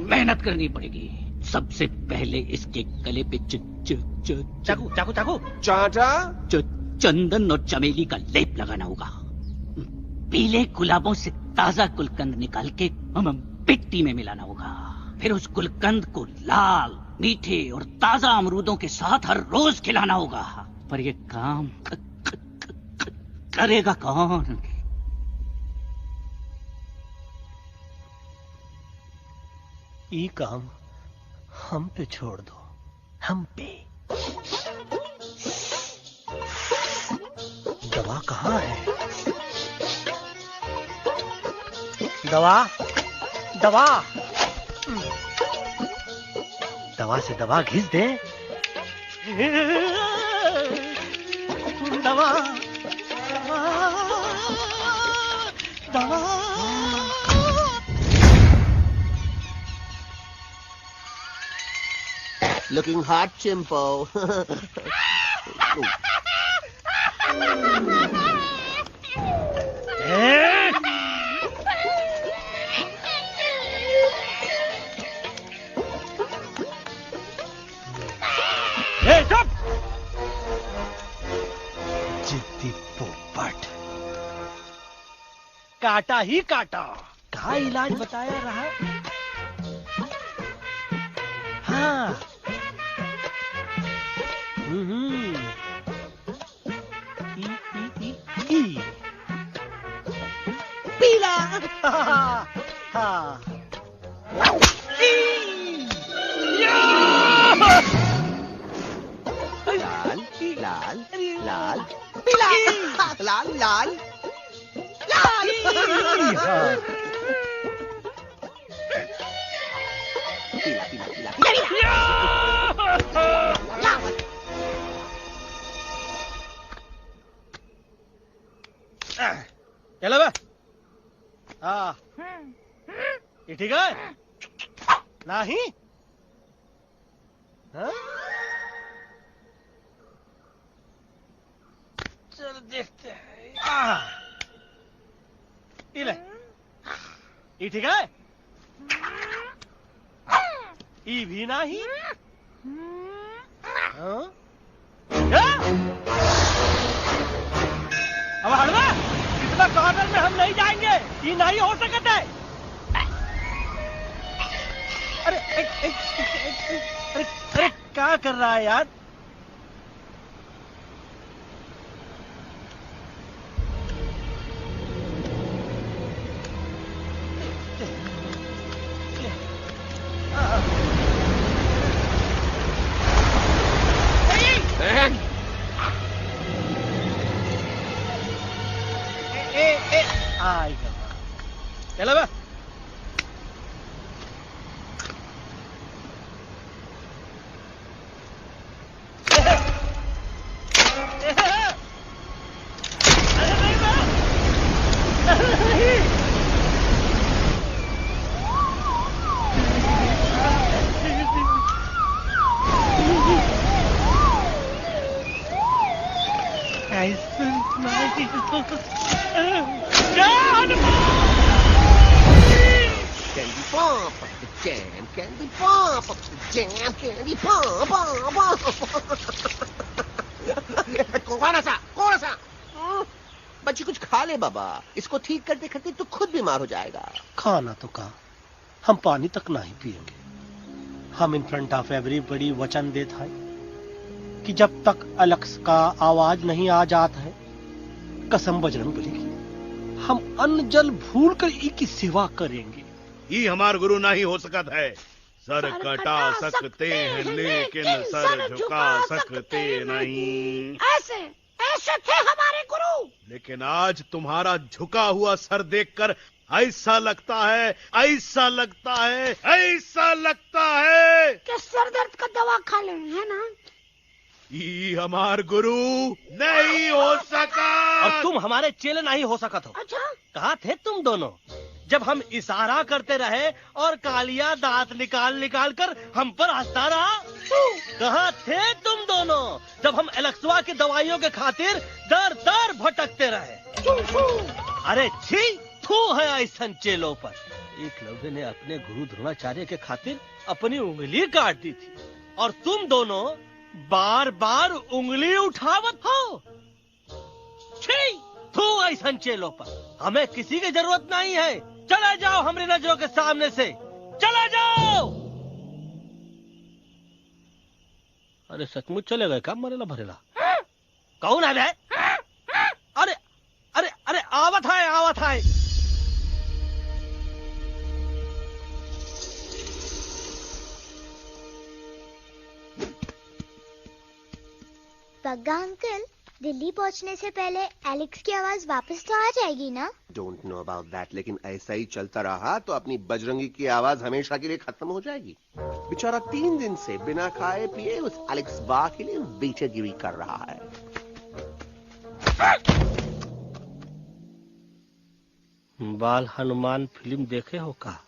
मेहनत करनी पड़ेगी। सबसे पहले इसके गले पे चाकू चाकू चाकू चाटा, चंदन और चमेली का लेप लगाना होगा। पीले गुलाबों से ताजा गुलकंद निकाल के मिट्टी में मिलाना होगा। फिर उस गुलकंद को लाल, मीठे और ताजा अमरूदों के साथ हर रोज खिलाना होगा। पर ये काम करेगा कौन? ये काम हम पे छोड़ दो, हम पे। दवा कहाँ है? दवा, दवा, दवा से दवा घिस दे। दवा, दवा। Looking hot, Chimpo. चुप! जिद्दी पोपट, काटा ही काटा। कहा इलाज बताया रहा? हाँ। पीला। हाँ। लाल, लाल, लाल, पीला, लाल, लाल, लाल। पीला, पीला, पीला, चलो बे। हाँ, ये ठीक है? नहीं? हाँ? चल देखते हैं। ये ले, ये ठीक है? ये भी नहीं? हाँ? अब हड़वा, इतना कॉर्नर में हम नहीं जाएंगे, ये नहीं हो सकता है। अरे अरे क्या कर रहा है यार? आएगा। चलो बस। लाइसेंस नहीं Candy pop up the jam, candy pop up the jam, candy pop कौन सा? बच्ची कुछ खा ले बाबा, इसको ठीक करते करते तो खुद बीमार हो जाएगा। खाना तो कहा, हम पानी तक नहीं पिएंगे। हम इन फ्रंट ऑफ एवरीबॉडी वचन देता है कि जब तक एलेक्स का आवाज नहीं आ जाता है, कसम बजरंगबली की, हम अन्न जल भूल कर की सेवा करेंगे। ये हमार गुरु नहीं हो सकत है। सर कटा सकते हैं लेकिन सर झुका सकते नहीं। ऐसे ऐसे थे हमारे गुरु। लेकिन आज तुम्हारा झुका हुआ सर देखकर ऐसा लगता है कि सर दर्द का दवा खा ले, है ना? ये हमार गुरु नहीं हो सका। और तुम हमारे चेले नहीं हो सकत हो। अच्छा, कहाँ थे तुम दोनों जब हम इशारा करते रहे और कालिया दांत निकाल कर हम पर हंसता रहा? कहाँ थे तुम दोनों जब हम एलेक्सवा की दवाइयों के खातिर दर दर भटकते रहे? अरे छी, थू है ऐसा चेलों पर। एकलव्य ने अपने गुरु द्रोणाचार्य के खातिर अपनी उंगली काट दी थी और तुम दोनों बार बार उंगली उठावत हो। छी, थू ऐसा चेलों पर। हमें किसी की जरूरत नहीं है। चले जाओ हमारी नजरों के सामने से, चले जाओ। अरे सचमुच चले गए क्या? मरेला भरेला कौन है बे? अरे अरे अरे आवत है। बग्गा अंकल, दिल्ली पहुंचने से पहले एलेक्स की आवाज वापस तो आ जाएगी ना? डोंट नो अबाउट दैट, लेकिन ऐसा ही चलता रहा तो अपनी बजरंगी की आवाज हमेशा के लिए खत्म हो जाएगी। बेचारा 3 दिन से बिना खाए पिए उस एलेक्स बा के लिए बेचैगिरी कर रहा है। बाल हनुमान फिल्म देखे हो का?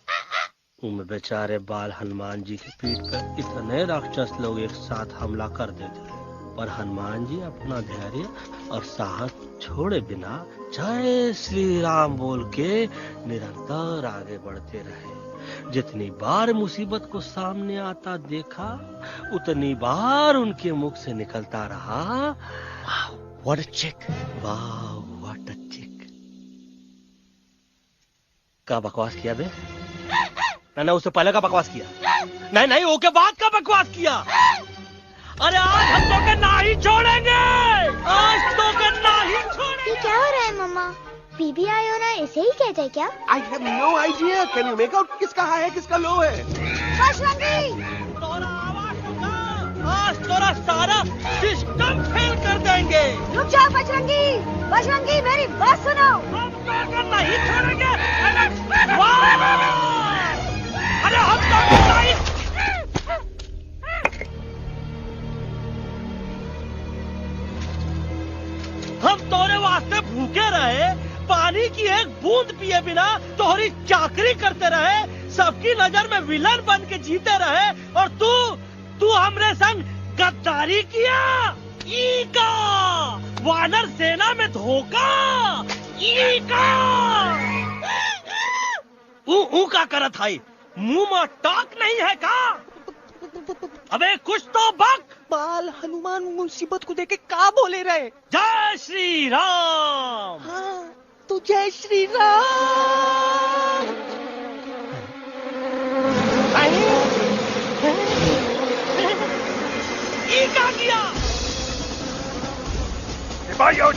उनमें बेचारे बाल हनुमान जी की पीठ पर इतने राक्षस लोग एक साथ हमला कर देते हैं, पर हनुमान जी अपना धैर्य और साहस छोड़े बिना जय श्री राम बोल के निरंतर आगे बढ़ते रहे। जितनी बार मुसीबत को सामने आता देखा, उतनी बार उनके मुख से निकलता रहा, व्हाट अ चिक, वाह व्हाट अ चिक। का बकवास किया बे? मैंने उससे पहले का बकवास किया? नहीं, वो के बाद का बकवास किया। अरे आज हम तो के नहीं छोड़ेंगे, आज तो के नहीं छोड़ेंगे। ये क्या हो रहा है मम्मा? बीबी आई हो ना, ऐसे ही कहते हैं क्या? I have no idea. Can you make out किसका हाई है किसका लो है? बजरंगी! आज तोरा सारा सिस्टम फेल कर देंगे। रुक जाओ बजरंगी, मेरी बात सुनो। हम तो के नहीं छोड़ेंगे। अरे हम तो के नहीं। हम तोरे वास्ते भूखे रहे, पानी की एक बूंद पिए बिना तोहरी चाकरी करते रहे, सबकी नजर में विलन बन के जीते रहे, और तू हमरे संग गद्दारी किया। ईका वानर सेना में धोखा। ईका ऊ का करत है? मुंह में टाक नहीं है का? अबे कुछ तो बक। बाल हनुमान मुसीबत को देखे का बोले रहे? जय श्री राम। हाँ, तो जय श्री राम। ये क्या किया? सिपाहियों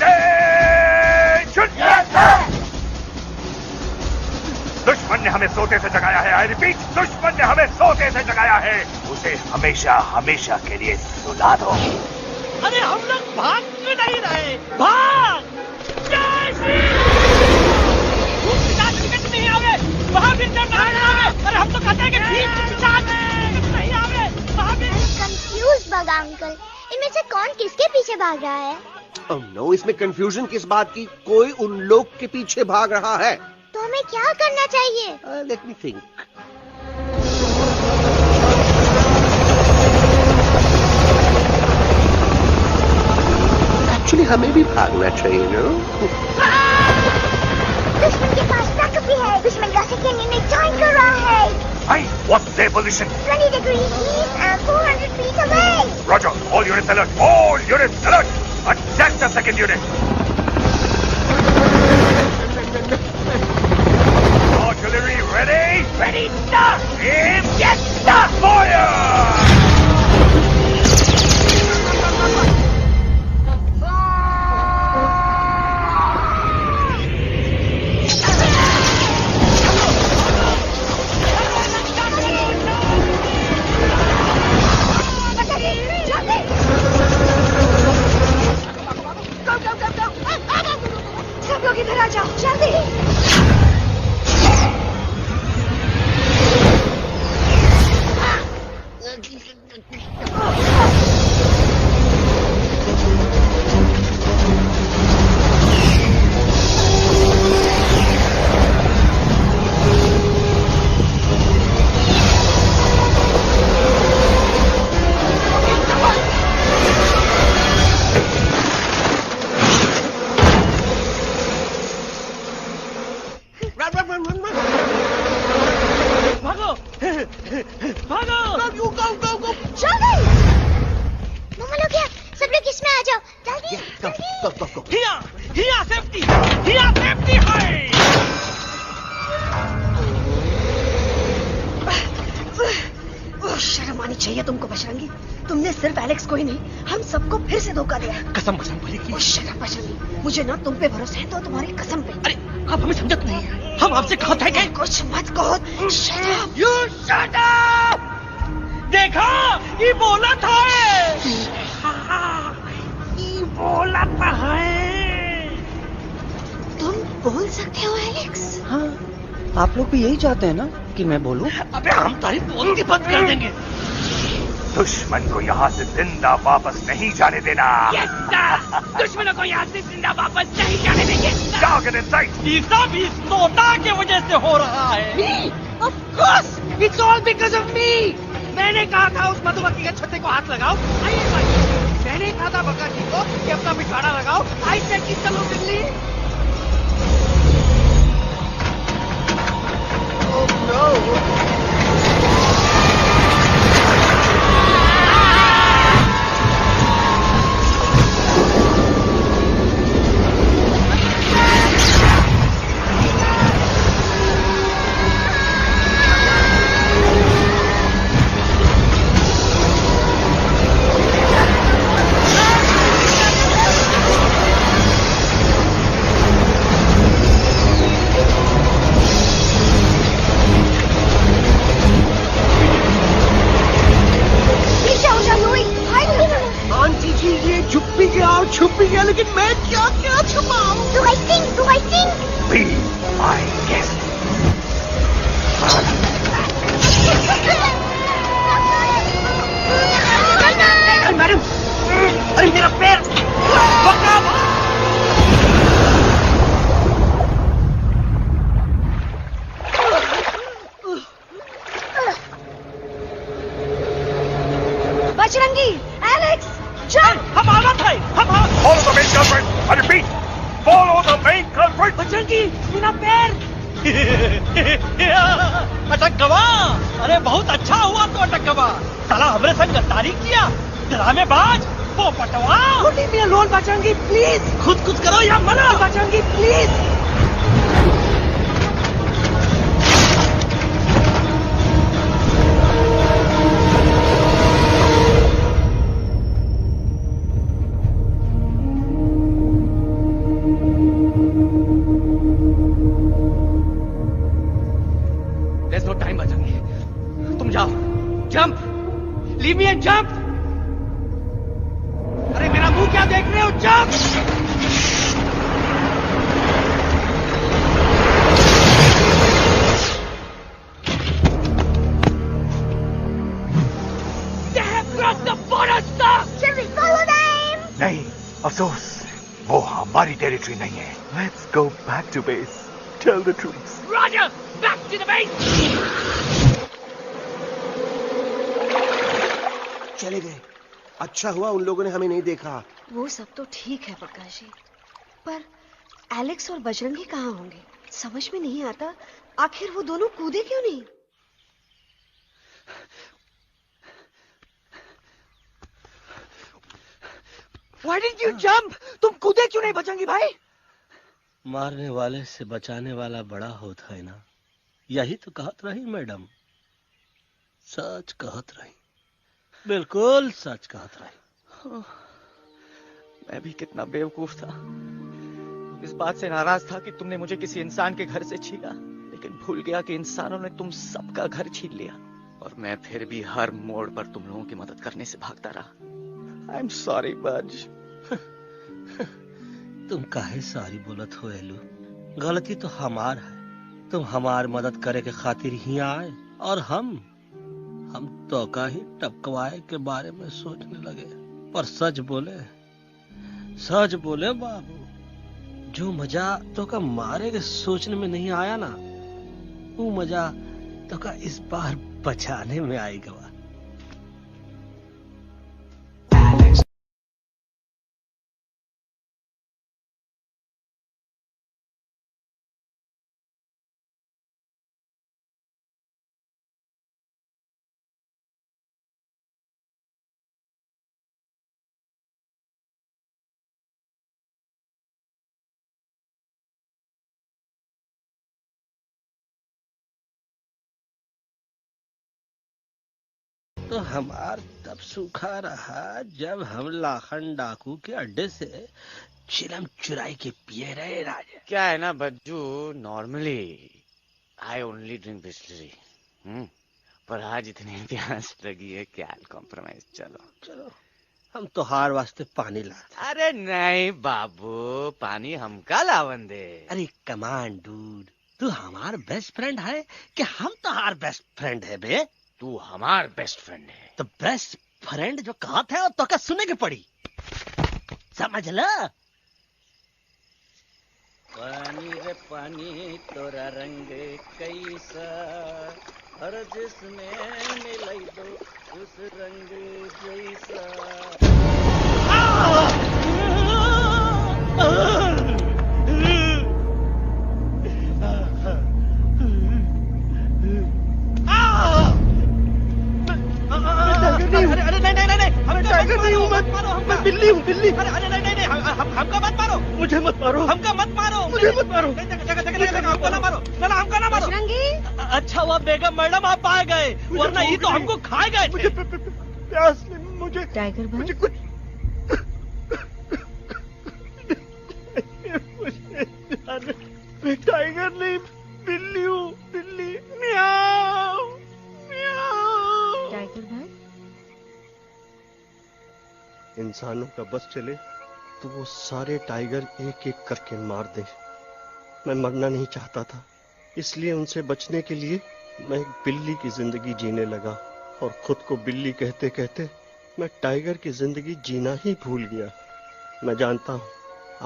दुश्मन ने हमें सोते से जगाया है। आई रिपीट, दुश्मन ने हमें सोते से जगाया है। उसे हमेशा हमेशा के लिए सुला दो। अरे हम लोग भाग क्यों नहीं रहे? भाग! जय श्री नहीं आवे, महावीर जब नहीं आवे। अरे हम तो कहते हैं कि नहीं आवे, महावीर। कंफ्यूज बगा अंकल, इनमें से कौन किसके पीछे भाग रहा है? ओह नो, इसमें कंफ्यूजन किस बात की? कोई उन लोग के पीछे भाग रहा है। तो हमें क्या करना चाहिए? Let me think. एक्चुअली हमें भी भागना चाहिए नो। दुश्मन के पास ताकत भी है। दुश्मन का सेकेंड यूनिट ज्वाइन कर रहा है। Hey, what's their position? 20 degrees east and 400 feet away. Roger. All units alert. All units alert. Attack the second unit. Artillery ready? Ready, start! Aim, get, start! Fire! सब लोग इधर आ जाओ, जल्दी। शर्म आनी चाहिए तुमको बजरंगी। तुमने सिर्फ एलेक्स को ही नहीं, हम सबको फिर से धोखा दिया। कसम बजरंग बली की। शर्म बजरंगी, मुझे ना तुम पे भरोसा है तो तुम्हारी कसम पे। अरे आप हमें समझत नहीं है। हम आपसे कहा था कि कुछ मत कहो। Shut up. You shut up. देखा, ये बोला था। ये बोला था तुम बोल सकते हो एलेक्स? हाँ, आप लोग भी यही चाहते हैं ना कि मैं बोलूं? अबे हम तारीफ बोलती बंद कर देंगे। दुश्मन को यहाँ से जिंदा वापस नहीं जाने देना। दुश्मनों को यहाँ से जिंदा वापस नहीं जाने देंगे। Target in sight. ये सब इस तोता की वजह से हो रहा है। Me? Of course, it's all because of me. मैंने कहा था उस मधुमक्खी के छत्ते को हाथ लगाओ। आइए भाई, मैंने कहा था बका जी को कि अपना पिछवाड़ा लगाओ। आई सेड कि चलो बिल्ली। Oh no. छुपी गया, लेकिन मैं क्या क्या छुपाऊं? Do I sing? Do I sing? Be my guest. Madam, अरे मेरा पैर! बजरंगी, एलेक्स, चल! हम आना था, Follow the main culprit. I repeat, follow the main culprit. Bajrangi, मेरा पैर! अटक गवा! अरे बहुत अच्छा हुआ तो अटक गवा। साला हमरे संग गद्दारी किया, ड्रामेबाज, वो Patwa. Leave me alone, Bajrangi, please. खुद कुछ करो या मरो। Bajrangi, please. There's no time, Bajrangi. तुम जाओ, jump, leave me and jump। अरे मेरा मुंह क्या देख रहे हो, jump. They have crossed the border, sir। Shall we follow them? नहीं, अफसोस, वो हमारी टेरिटरी नहीं है। Let's go back to base. Tell the troops. Roger, back to the base। चले गए। अच्छा हुआ उन लोगों ने हमें नहीं देखा। वो सब तो ठीक है प्रकाश जी, पर एलेक्स और बजरंगी कहाँ होंगे? समझ में नहीं आता, आखिर वो दोनों कूदे क्यों नहीं? Why didn't you jump? तुम कूदे क्यों नहीं बजरंगी भाई? मारने वाले से बचाने वाला बड़ा होता है ना, यही तो कहत रही मैडम। सच कहत रही, बिल्कुल सच कहत रही। मैं भी कितना बेवकूफ था। इस बात से नाराज था कि तुमने मुझे किसी इंसान के घर से छीना, लेकिन भूल गया कि इंसानों ने तुम सबका घर छीन लिया और मैं फिर भी हर मोड़ पर तुम लोगों की मदद करने से भागता रहा। आई एम सॉरी बज। तुम काहे सारी बोलत हो एलू? गलती तो हमार है। तुम हमार मदद करे के खातिर ही आए और हम तो का ही टपकवाए के बारे में सोचने लगे। पर सच बोले बाबू, जो मजा तो का मारे के सोचने में नहीं आया ना, वो मजा तो का इस बार बचाने में आएगा। तो हमार तब सूखा रहा जब हम लाखन डाकू के अड्डे से चिलम चुराई के पिए रहे राजा। क्या है ना Bajju, normally I only drink Bisleri, पर आज इतनी प्यास लगी है क्या कॉम्प्रोमाइज। चलो हम तो हार वास्ते पानी ला। अरे नहीं बाबू, पानी हमका लावन दे। अरे कमान डूड, तू हमार बेस्ट फ्रेंड है कि हम तो हार बेस्ट फ्रेंड है बे? तू हमार बेस्ट फ्रेंड है। तो बेस्ट फ्रेंड जो कहा था तो क्या सुने की पड़ी, समझ ला। पानी रे पानी तोरा रंग कैसा, हर जिसमें मिलाई दो उस रंग जैसा। अरे नहीं, मैं टाइगर नहीं हूँ, मैं बिल्ली हूँ, बिल्ली। अरे नहीं, हमका मत मारो, मुझे मत मारो, हमका मत मारो, मुझे मत मारो, हमको ना मारो, ना हमका ना मारो। अच्छा हुआ बेगम मैडम आप आ गए, वरना ये तो हमको खा गए। मुझे प्यास नहीं, मुझे टाइगर भाई, मुझे कुछ मैं टाइगर नहीं, बिल्ली हूँ, बिल्ली। म्याऊ म्याऊ। टाइगर भाई, इंसानों का बस चले तो वो सारे टाइगर एक एक करके मार दे। मैं मरना नहीं चाहता था, इसलिए उनसे बचने के लिए मैं एक बिल्ली की जिंदगी जीने लगा और खुद को बिल्ली कहते कहते मैं टाइगर की जिंदगी जीना ही भूल गया। मैं जानता हूँ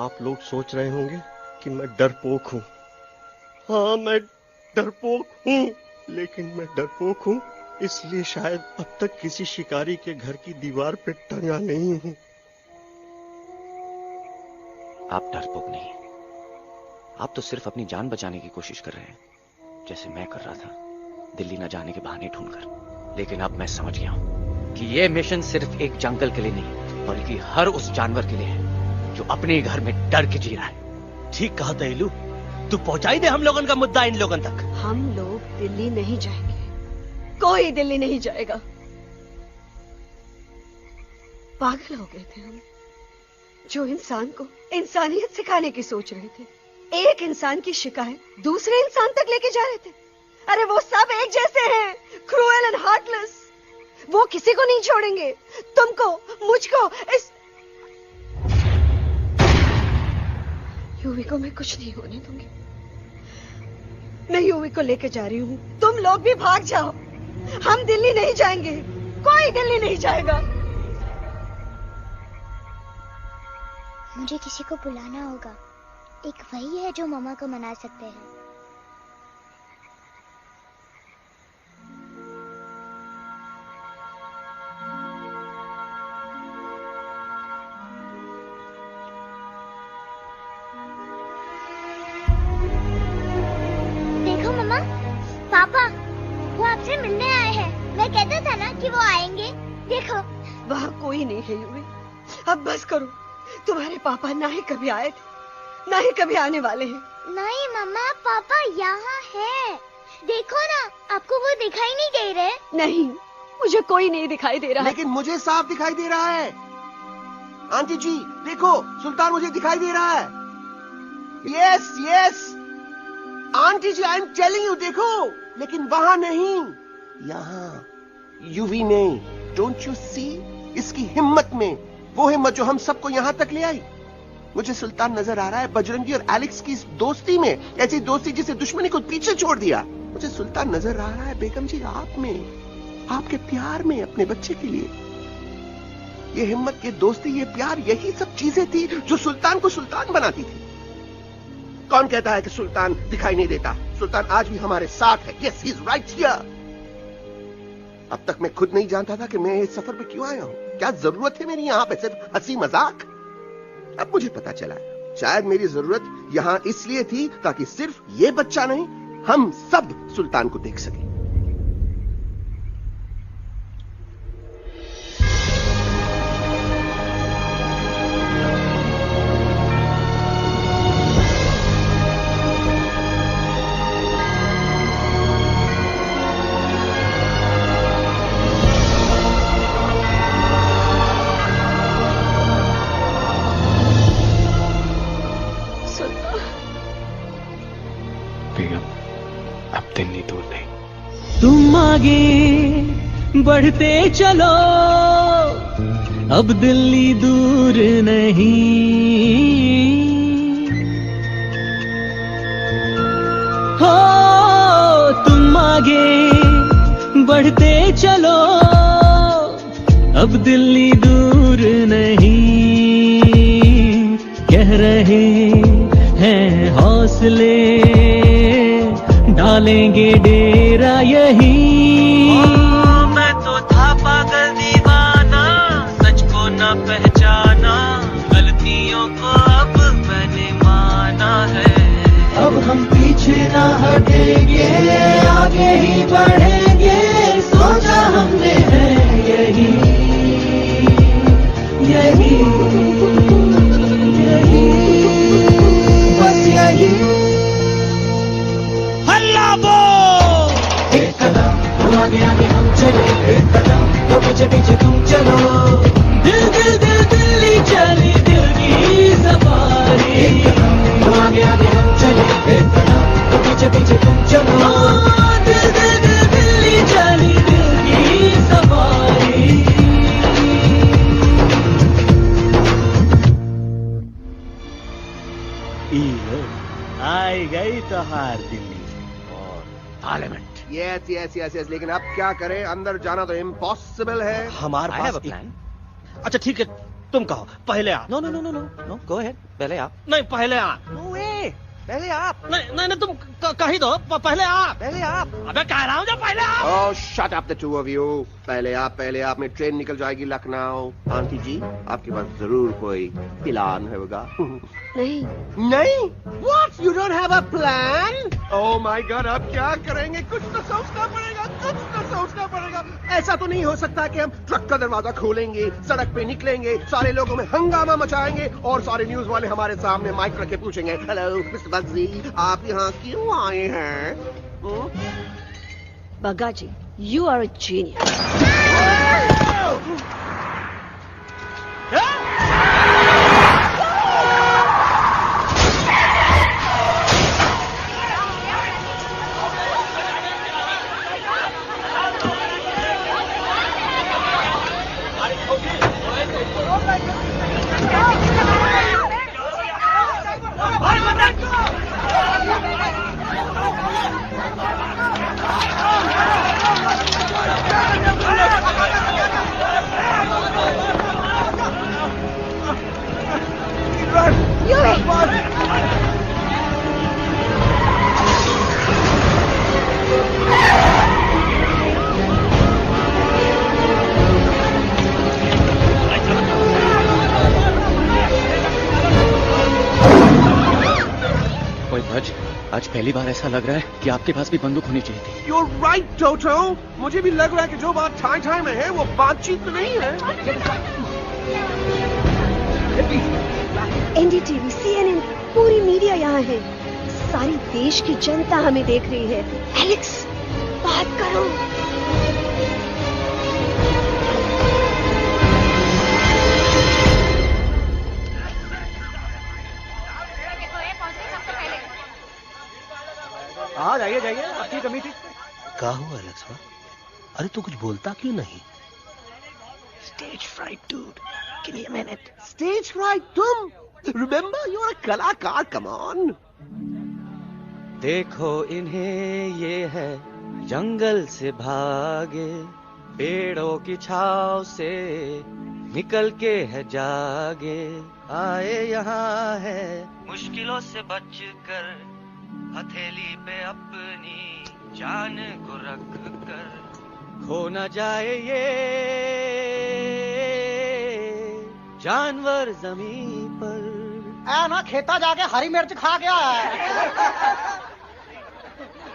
आप लोग सोच रहे होंगे कि मैं डरपोक हूँ। हाँ, मैं डरपोक हूँ, लेकिन मैं डरपोक हूँ इसलिए शायद अब तक किसी शिकारी के घर की दीवार पे टंगा नहीं हूँ। आप डरपोक नहीं, आप तो सिर्फ अपनी जान बचाने की कोशिश कर रहे हैं, जैसे मैं कर रहा था दिल्ली न जाने के बहाने ढूंढकर। लेकिन अब मैं समझ गया हूं कि यह मिशन सिर्फ एक जंगल के लिए नहीं, बल्कि हर उस जानवर के लिए है जो अपने घर में डर के जी रहा है। ठीक कहा तैलू, तू पहुंचाई दे हम लोगन का मुद्दा इन लोगन तक। हम लोग दिल्ली नहीं जाएंगे, कोई दिल्ली नहीं जाएगा। पागल हो गए थे हम, जो इंसान को इंसानियत सिखाने की सोच रहे थे, एक इंसान की शिकायत दूसरे इंसान तक लेके जा रहे थे। अरे वो सब एक जैसे हैं, क्रूएल एंड हार्टलेस। वो किसी को नहीं छोड़ेंगे, तुमको, मुझको, इस यूवी को मैं कुछ नहीं होने दूंगी। मैं यूवी को लेके जा रही हूँ, तुम लोग भी भाग जाओ। हम दिल्ली नहीं जाएंगे, कोई दिल्ली नहीं जाएगा। मुझे किसी को बुलाना होगा, एक वही है जो मामा को मना सकते हैं। कि वो आएंगे? देखो वहाँ कोई नहीं है यूवी। अब बस करो। तुम्हारे पापा ना ही कभी आए थे, ना ही कभी आने वाले हैं। नहीं मम्मा, पापा यहाँ है। देखो ना, आपको वो दिखाई नहीं दे रहे? नहीं, मुझे कोई नहीं दिखाई दे रहा। लेकिन मुझे साफ दिखाई दे रहा है। आंटी जी देखो, सुल्तान मुझे दिखाई दे रहा है। Yes yes aunty ji, I am telling you, देखो। लेकिन वहां नहीं, यहाँ यूवी नहीं। Don't you see? इसकी हिम्मत में, वो हिम्मत जो हम सबको यहाँ तक ले आई। मुझे सुल्तान नजर आ रहा है बजरंगी और एलेक्स की इस दोस्ती में, ऐसी दोस्ती जिसे दुश्मनी को पीछे छोड़ दिया। मुझे सुल्तान नजर आ रहा है बेगम जी आप में, आपके प्यार में अपने बच्चे के लिए। ये हिम्मत, ये दोस्ती, ये प्यार, यही सब चीजें थी जो सुल्तान को सुल्तान बनाती थी। कौन कहता है कि सुल्तान दिखाई नहीं देता? सुल्तान आज भी हमारे साथ है। Yes, he is right here. अब तक मैं खुद नहीं जानता था कि मैं इस सफर पे क्यों आया हूं। क्या जरूरत है मेरी यहाँ पे सिर्फ हंसी मजाक? अब मुझे पता चला, शायद मेरी जरूरत यहाँ इसलिए थी ताकि सिर्फ ये बच्चा नहीं, हम सब सुल्तान को देख सकें। तुम आगे बढ़ते चलो, अब दिल्ली दूर नहीं। हो तुम आगे बढ़ते चलो, अब दिल्ली दूर नहीं। कह रहे हैं हौसले, डालेंगे डेरा यही। मैं तो था पागल दीवाना, सच को न पहचाना, गलतियों को अब मैंने माना है। अब हम पीछे ना हटेंगे, आगे ही बढ़ेंगे, सोचा हमने है यही यही यही, बस यही। एक कदम तो आगे आगे हम चले, एक कदम तो पीछे पीछे तुम चलो। दिल दिल दिल दिल्ली चली, दिल की सवारी। एक कदम तो आगे आगे हम चले, एक कदम तो पीछे पीछे तुम चलो। दिल दिल दिल दिल्ली चली, दिल की सवारी। आई गई तो हार Delhi parliament. Yes yes yes yes, लेकिन अब क्या करें? अंदर जाना तो इम्पॉसिबल है। हमारे पास प्लान। अच्छा ठीक है, तुम कहो पहले आप। No no no no no no, go ahead, पहले आप। नहीं पहले आप। नो वे, पहले आप। नहीं नहीं, तुम कही दो, पहले आप। पहले आप। अबे कह रहा हूँ जब पहले आप। Oh shut up the two of you. पहले आप में ट्रेन निकल जाएगी लखनऊ। आंटी जी आपके पास जरूर कोई प्लान होगा। नहीं नहीं? What? You don't have a plan? Oh my God, अब क्या करेंगे? कुछ तो सोचना पड़ेगा, कुछ तो सोचना पड़ेगा। ऐसा तो नहीं हो सकता कि हम ट्रक का दरवाजा खोलेंगे, सड़क पे निकलेंगे, सारे लोगों में हंगामा मचाएंगे और सारे न्यूज वाले हमारे सामने माइक रख के पूछेंगे, हेलो मिस्टर बग्जी, आप यहाँ क्यों आए हैं? बग्गा जी, you are a genius. कोई भज आज पहली बार ऐसा लग रहा है कि आपके पास भी बंदूक होनी चाहिए थी। You're right, Toto. मुझे भी लग रहा है कि जो बात ठाई में है वो बातचीत में नहीं है। एनडीटीवी, CNN, पूरी मीडिया यहाँ है। सारी देश की जनता हमें देख रही है। एलेक्स, बात करो। हाँ जाइए जाइए, आपकी कमी थी। क्या हुआ एलेक्स? अरे तू कुछ बोलता क्यों नहीं? Stage fright, dude. Give me a minute. Stage fright, तुम? Remember, you're a कलाकार. Come on. देखो इन्हें ये है जंगल से भागे, पेड़ों की छाव से निकल के है जागे, आए यहाँ है मुश्किलों से बचकर, हथेली पे अपनी जान को रख कर, खो न जाए ये जानवर जमीन पर। ना खेता जाके हरी मिर्च खा गया है।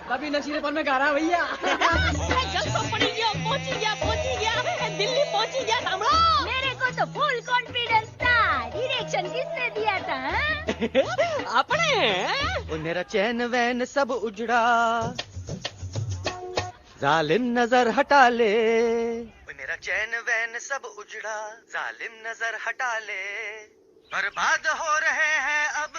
कभी नशीलेपन में गा रहा भैया। दिल्ली पहुंची गया सामड़ा। मेरे को तो फुल कॉन्फिडेंस था। डायरेक्शन किसने दिया था? अपने वो मेरा चैन वैन सब उजड़ा, जालिम नजर हटा ले। मेरा चैन वैन सब उजड़ा, जालिम नजर हटा ले। बर्बाद हो रहे हैं अब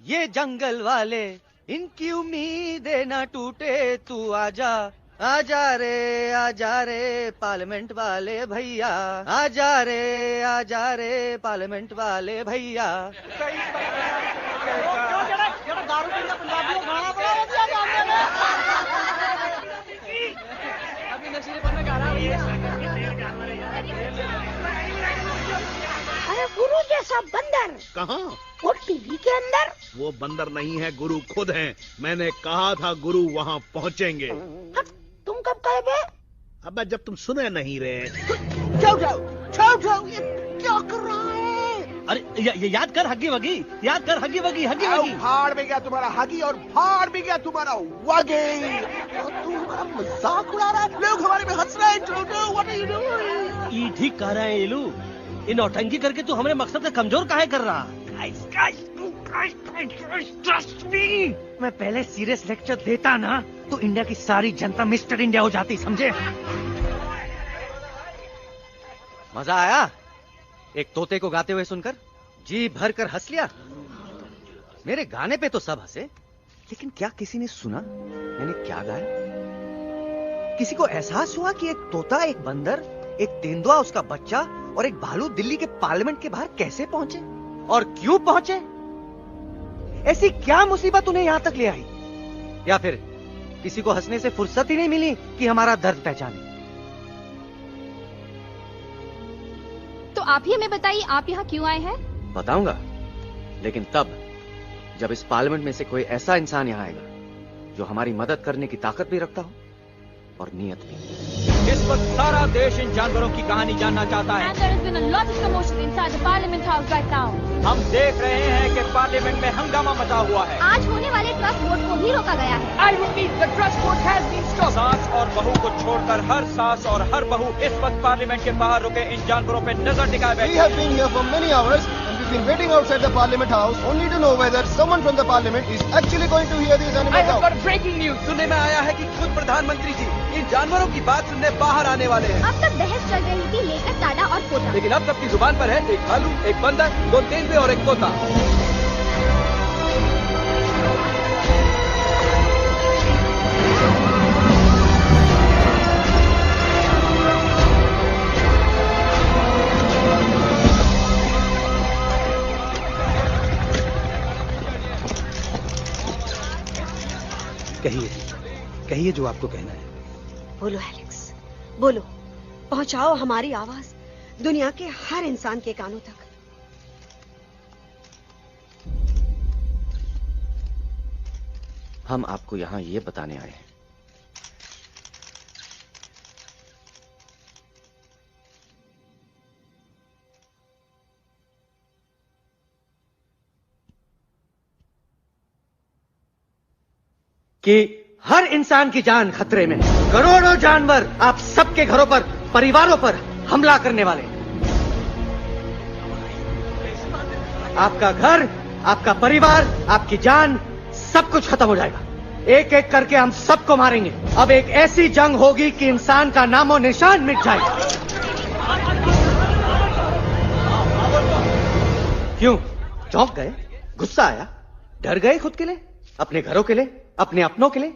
ये जंगल वाले, इनकी उम्मीदें ना टूटे, तू आजा आजा रे पार्लियामेंट वाले भैया, आजा रे पार्लियामेंट वाले भैया। अरे गुरु जैसा बंदर कहाँ? और टीवी के अंदर? वो बंदर नहीं है, गुरु खुद हैं। मैंने कहा था गुरु वहाँ पहुँचेंगे। तुम कब कहे बे? अबे जब तुम सुने नहीं रहे। जाओ ये क्या कर रहा है? अरे ये याद कर हगी वगी, याद कर हगी वगी। फाड़ भी गया तुम्हारा हगी और फाड़ भी गया तुम्हारा वगी। और तू हमारा मजाक उड़ा रहा है, लोग हमारे में हंस रहे हैं। What are you doing? ये ठीक कह रहे हैं इलू, ये नौटंकी करके तू हमारे मकसद से कमजोर काहे कर रहा? ट्रस्ट मी, मैं पहले सीरियस लेक्चर देता ना तो इंडिया की सारी जनता मिस्टर इंडिया हो जाती, समझे? मजा आया एक तोते को गाते हुए सुनकर? जी भर कर हंस लिया। मेरे गाने पे तो सब हंसे, लेकिन क्या किसी ने सुना मैंने क्या गाया? किसी को एहसास हुआ कि एक तोता, एक बंदर, एक तेंदुआ, उसका बच्चा और एक भालू दिल्ली के पार्लियामेंट के बाहर कैसे पहुंचे और क्यों पहुंचे? ऐसी क्या मुसीबत उन्हें यहां तक ले आई? या फिर किसी को हंसने से फुर्सत ही नहीं मिली कि हमारा दर्द पहचाने? तो आप ही हमें बताइए, आप यहाँ क्यों आए हैं? बताऊंगा, लेकिन तब जब इस पार्लियामेंट में से कोई ऐसा इंसान यहाँ आएगा जो हमारी मदद करने की ताकत भी रखता हो और नीयत भी। इस वक्त सारा देश इन जानवरों की कहानी जानना चाहता है। And there has been a lot of commotion inside the Parliament House right now. हम देख रहे हैं कि पार्लियामेंट में हंगामा मचा हुआ है। आज होने वाले ट्रस्ट वोट को भी रोका गया है। I repeat, the trust vote has been stopped. सास और बहू को छोड़कर हर सास और हर बहू इस वक्त पार्लियामेंट के बाहर रुके इन जानवरों पे नजर टिकाए बैठे। We have been here for many hours and we've been waiting outside the Parliament House only to know whether someone from the Parliament is actually going to hear these animals out. Breaking news सुनने में आया है कि खुद प्रधानमंत्री जी इन जानवरों की बात सुनने बाहर आने वाले हैं। अब तक बहस चल रही थी लेकर टाडा और पोता, लेकिन अब सबकी जुबान पर है एक भालू, एक बंदर, दो तेंदुए और एक तोता। कहिए जो आपको कहना है। बोलो एलेक्स, बोलो, पहुंचाओ हमारी आवाज दुनिया के हर इंसान के कानों तक। हम आपको यहां ये बताने आए हैं कि हर इंसान की जान खतरे में, करोड़ों जानवर आप सबके घरों पर, परिवारों पर हमला करने वाले। आपका घर, आपका परिवार, आपकी जान, सब कुछ खत्म हो जाएगा। एक एक करके हम सबको मारेंगे। अब एक ऐसी जंग होगी कि इंसान का नामो निशान मिट जाएगा। क्यों चौंक गए? गुस्सा आया? डर गए खुद के लिए, अपने घरों के लिए, अपने अपनों के लिए?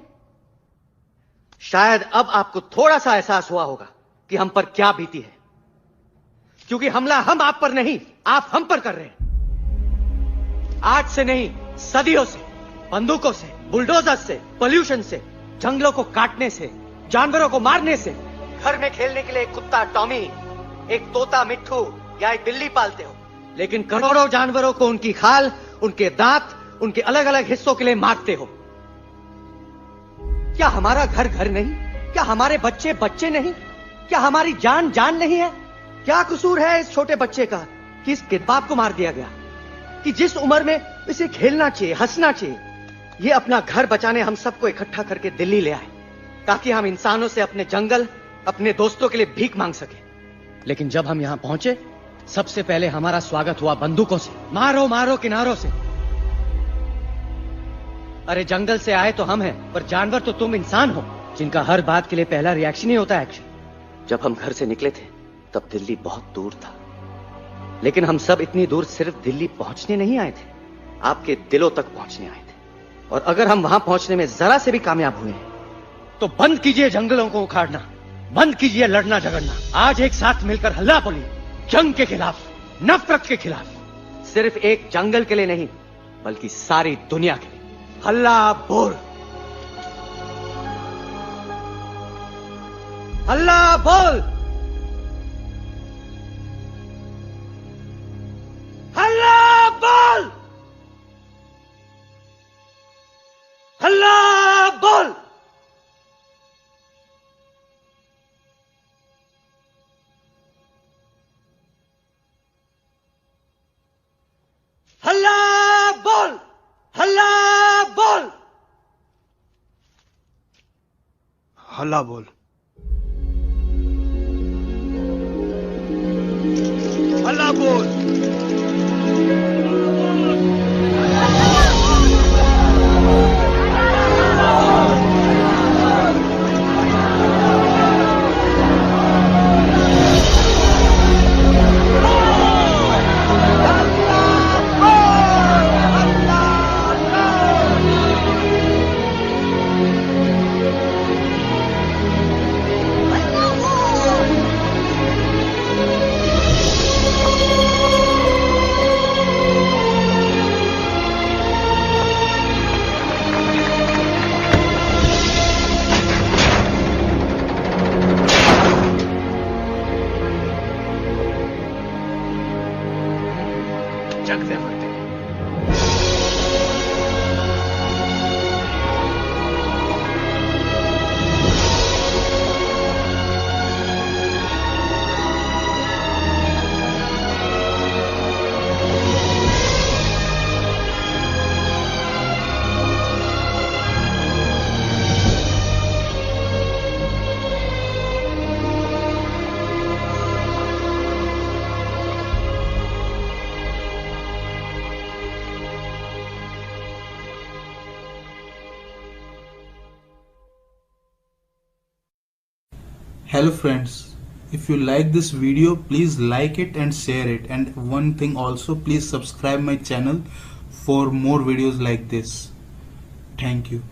शायद अब आपको थोड़ा सा एहसास हुआ होगा कि हम पर क्या बीती है, क्योंकि हमला हम आप पर नहीं, आप हम पर कर रहे हैं। आज से नहीं, सदियों से, बंदूकों से, बुलडोजर से, पोल्यूशन से, जंगलों को काटने से, जानवरों को मारने से। घर में खेलने के लिए एक कुत्ता टॉमी, एक तोता मिट्ठू या एक बिल्ली पालते हो, लेकिन करोड़ों जानवरों को उनकी खाल, उनके दांत, उनके अलग अलग हिस्सों के लिए मारते हो। क्या हमारा घर घर नहीं? क्या हमारे बच्चे बच्चे नहीं? क्या हमारी जान जान नहीं है? क्या कसूर है इस छोटे बच्चे का कि इस किडनैप को मार दिया गया, कि जिस उम्र में इसे खेलना चाहिए, हंसना चाहिए। ये अपना घर बचाने हम सबको इकट्ठा करके दिल्ली ले आए ताकि हम इंसानों से अपने जंगल, अपने दोस्तों के लिए भीख मांग सके। लेकिन जब हम यहां पहुंचे, सबसे पहले हमारा स्वागत हुआ बंदूकों से। मारो मारो किनारों से। अरे जंगल से आए तो हम हैं, पर जानवर तो तुम इंसान हो, जिनका हर बात के लिए पहला रिएक्शन ही होता है एक्शन। जब हम घर से निकले थे तब दिल्ली बहुत दूर था, लेकिन हम सब इतनी दूर सिर्फ दिल्ली पहुंचने नहीं आए थे, आपके दिलों तक पहुंचने आए थे। और अगर हम वहां पहुंचने में जरा से भी कामयाब हुए हैं तो बंद कीजिए जंगलों को उखाड़ना, बंद कीजिए लड़ना झगड़ना। आज एक साथ मिलकर हल्ला बोलिए, जंग के खिलाफ, नफरत के खिलाफ। सिर्फ एक जंगल के लिए नहीं, बल्कि सारी दुनिया के लिए। हल्ला बोल, हल्ला बोल, हल्ला बोल, हल्ला बोल। हल्ला बोल, हल्ला बोल, हल्ला बोल, हल्ला बोल। Hello friends, if you like this video, please like it and share it, and one thing also, please subscribe my channel for more videos like this. Thank you.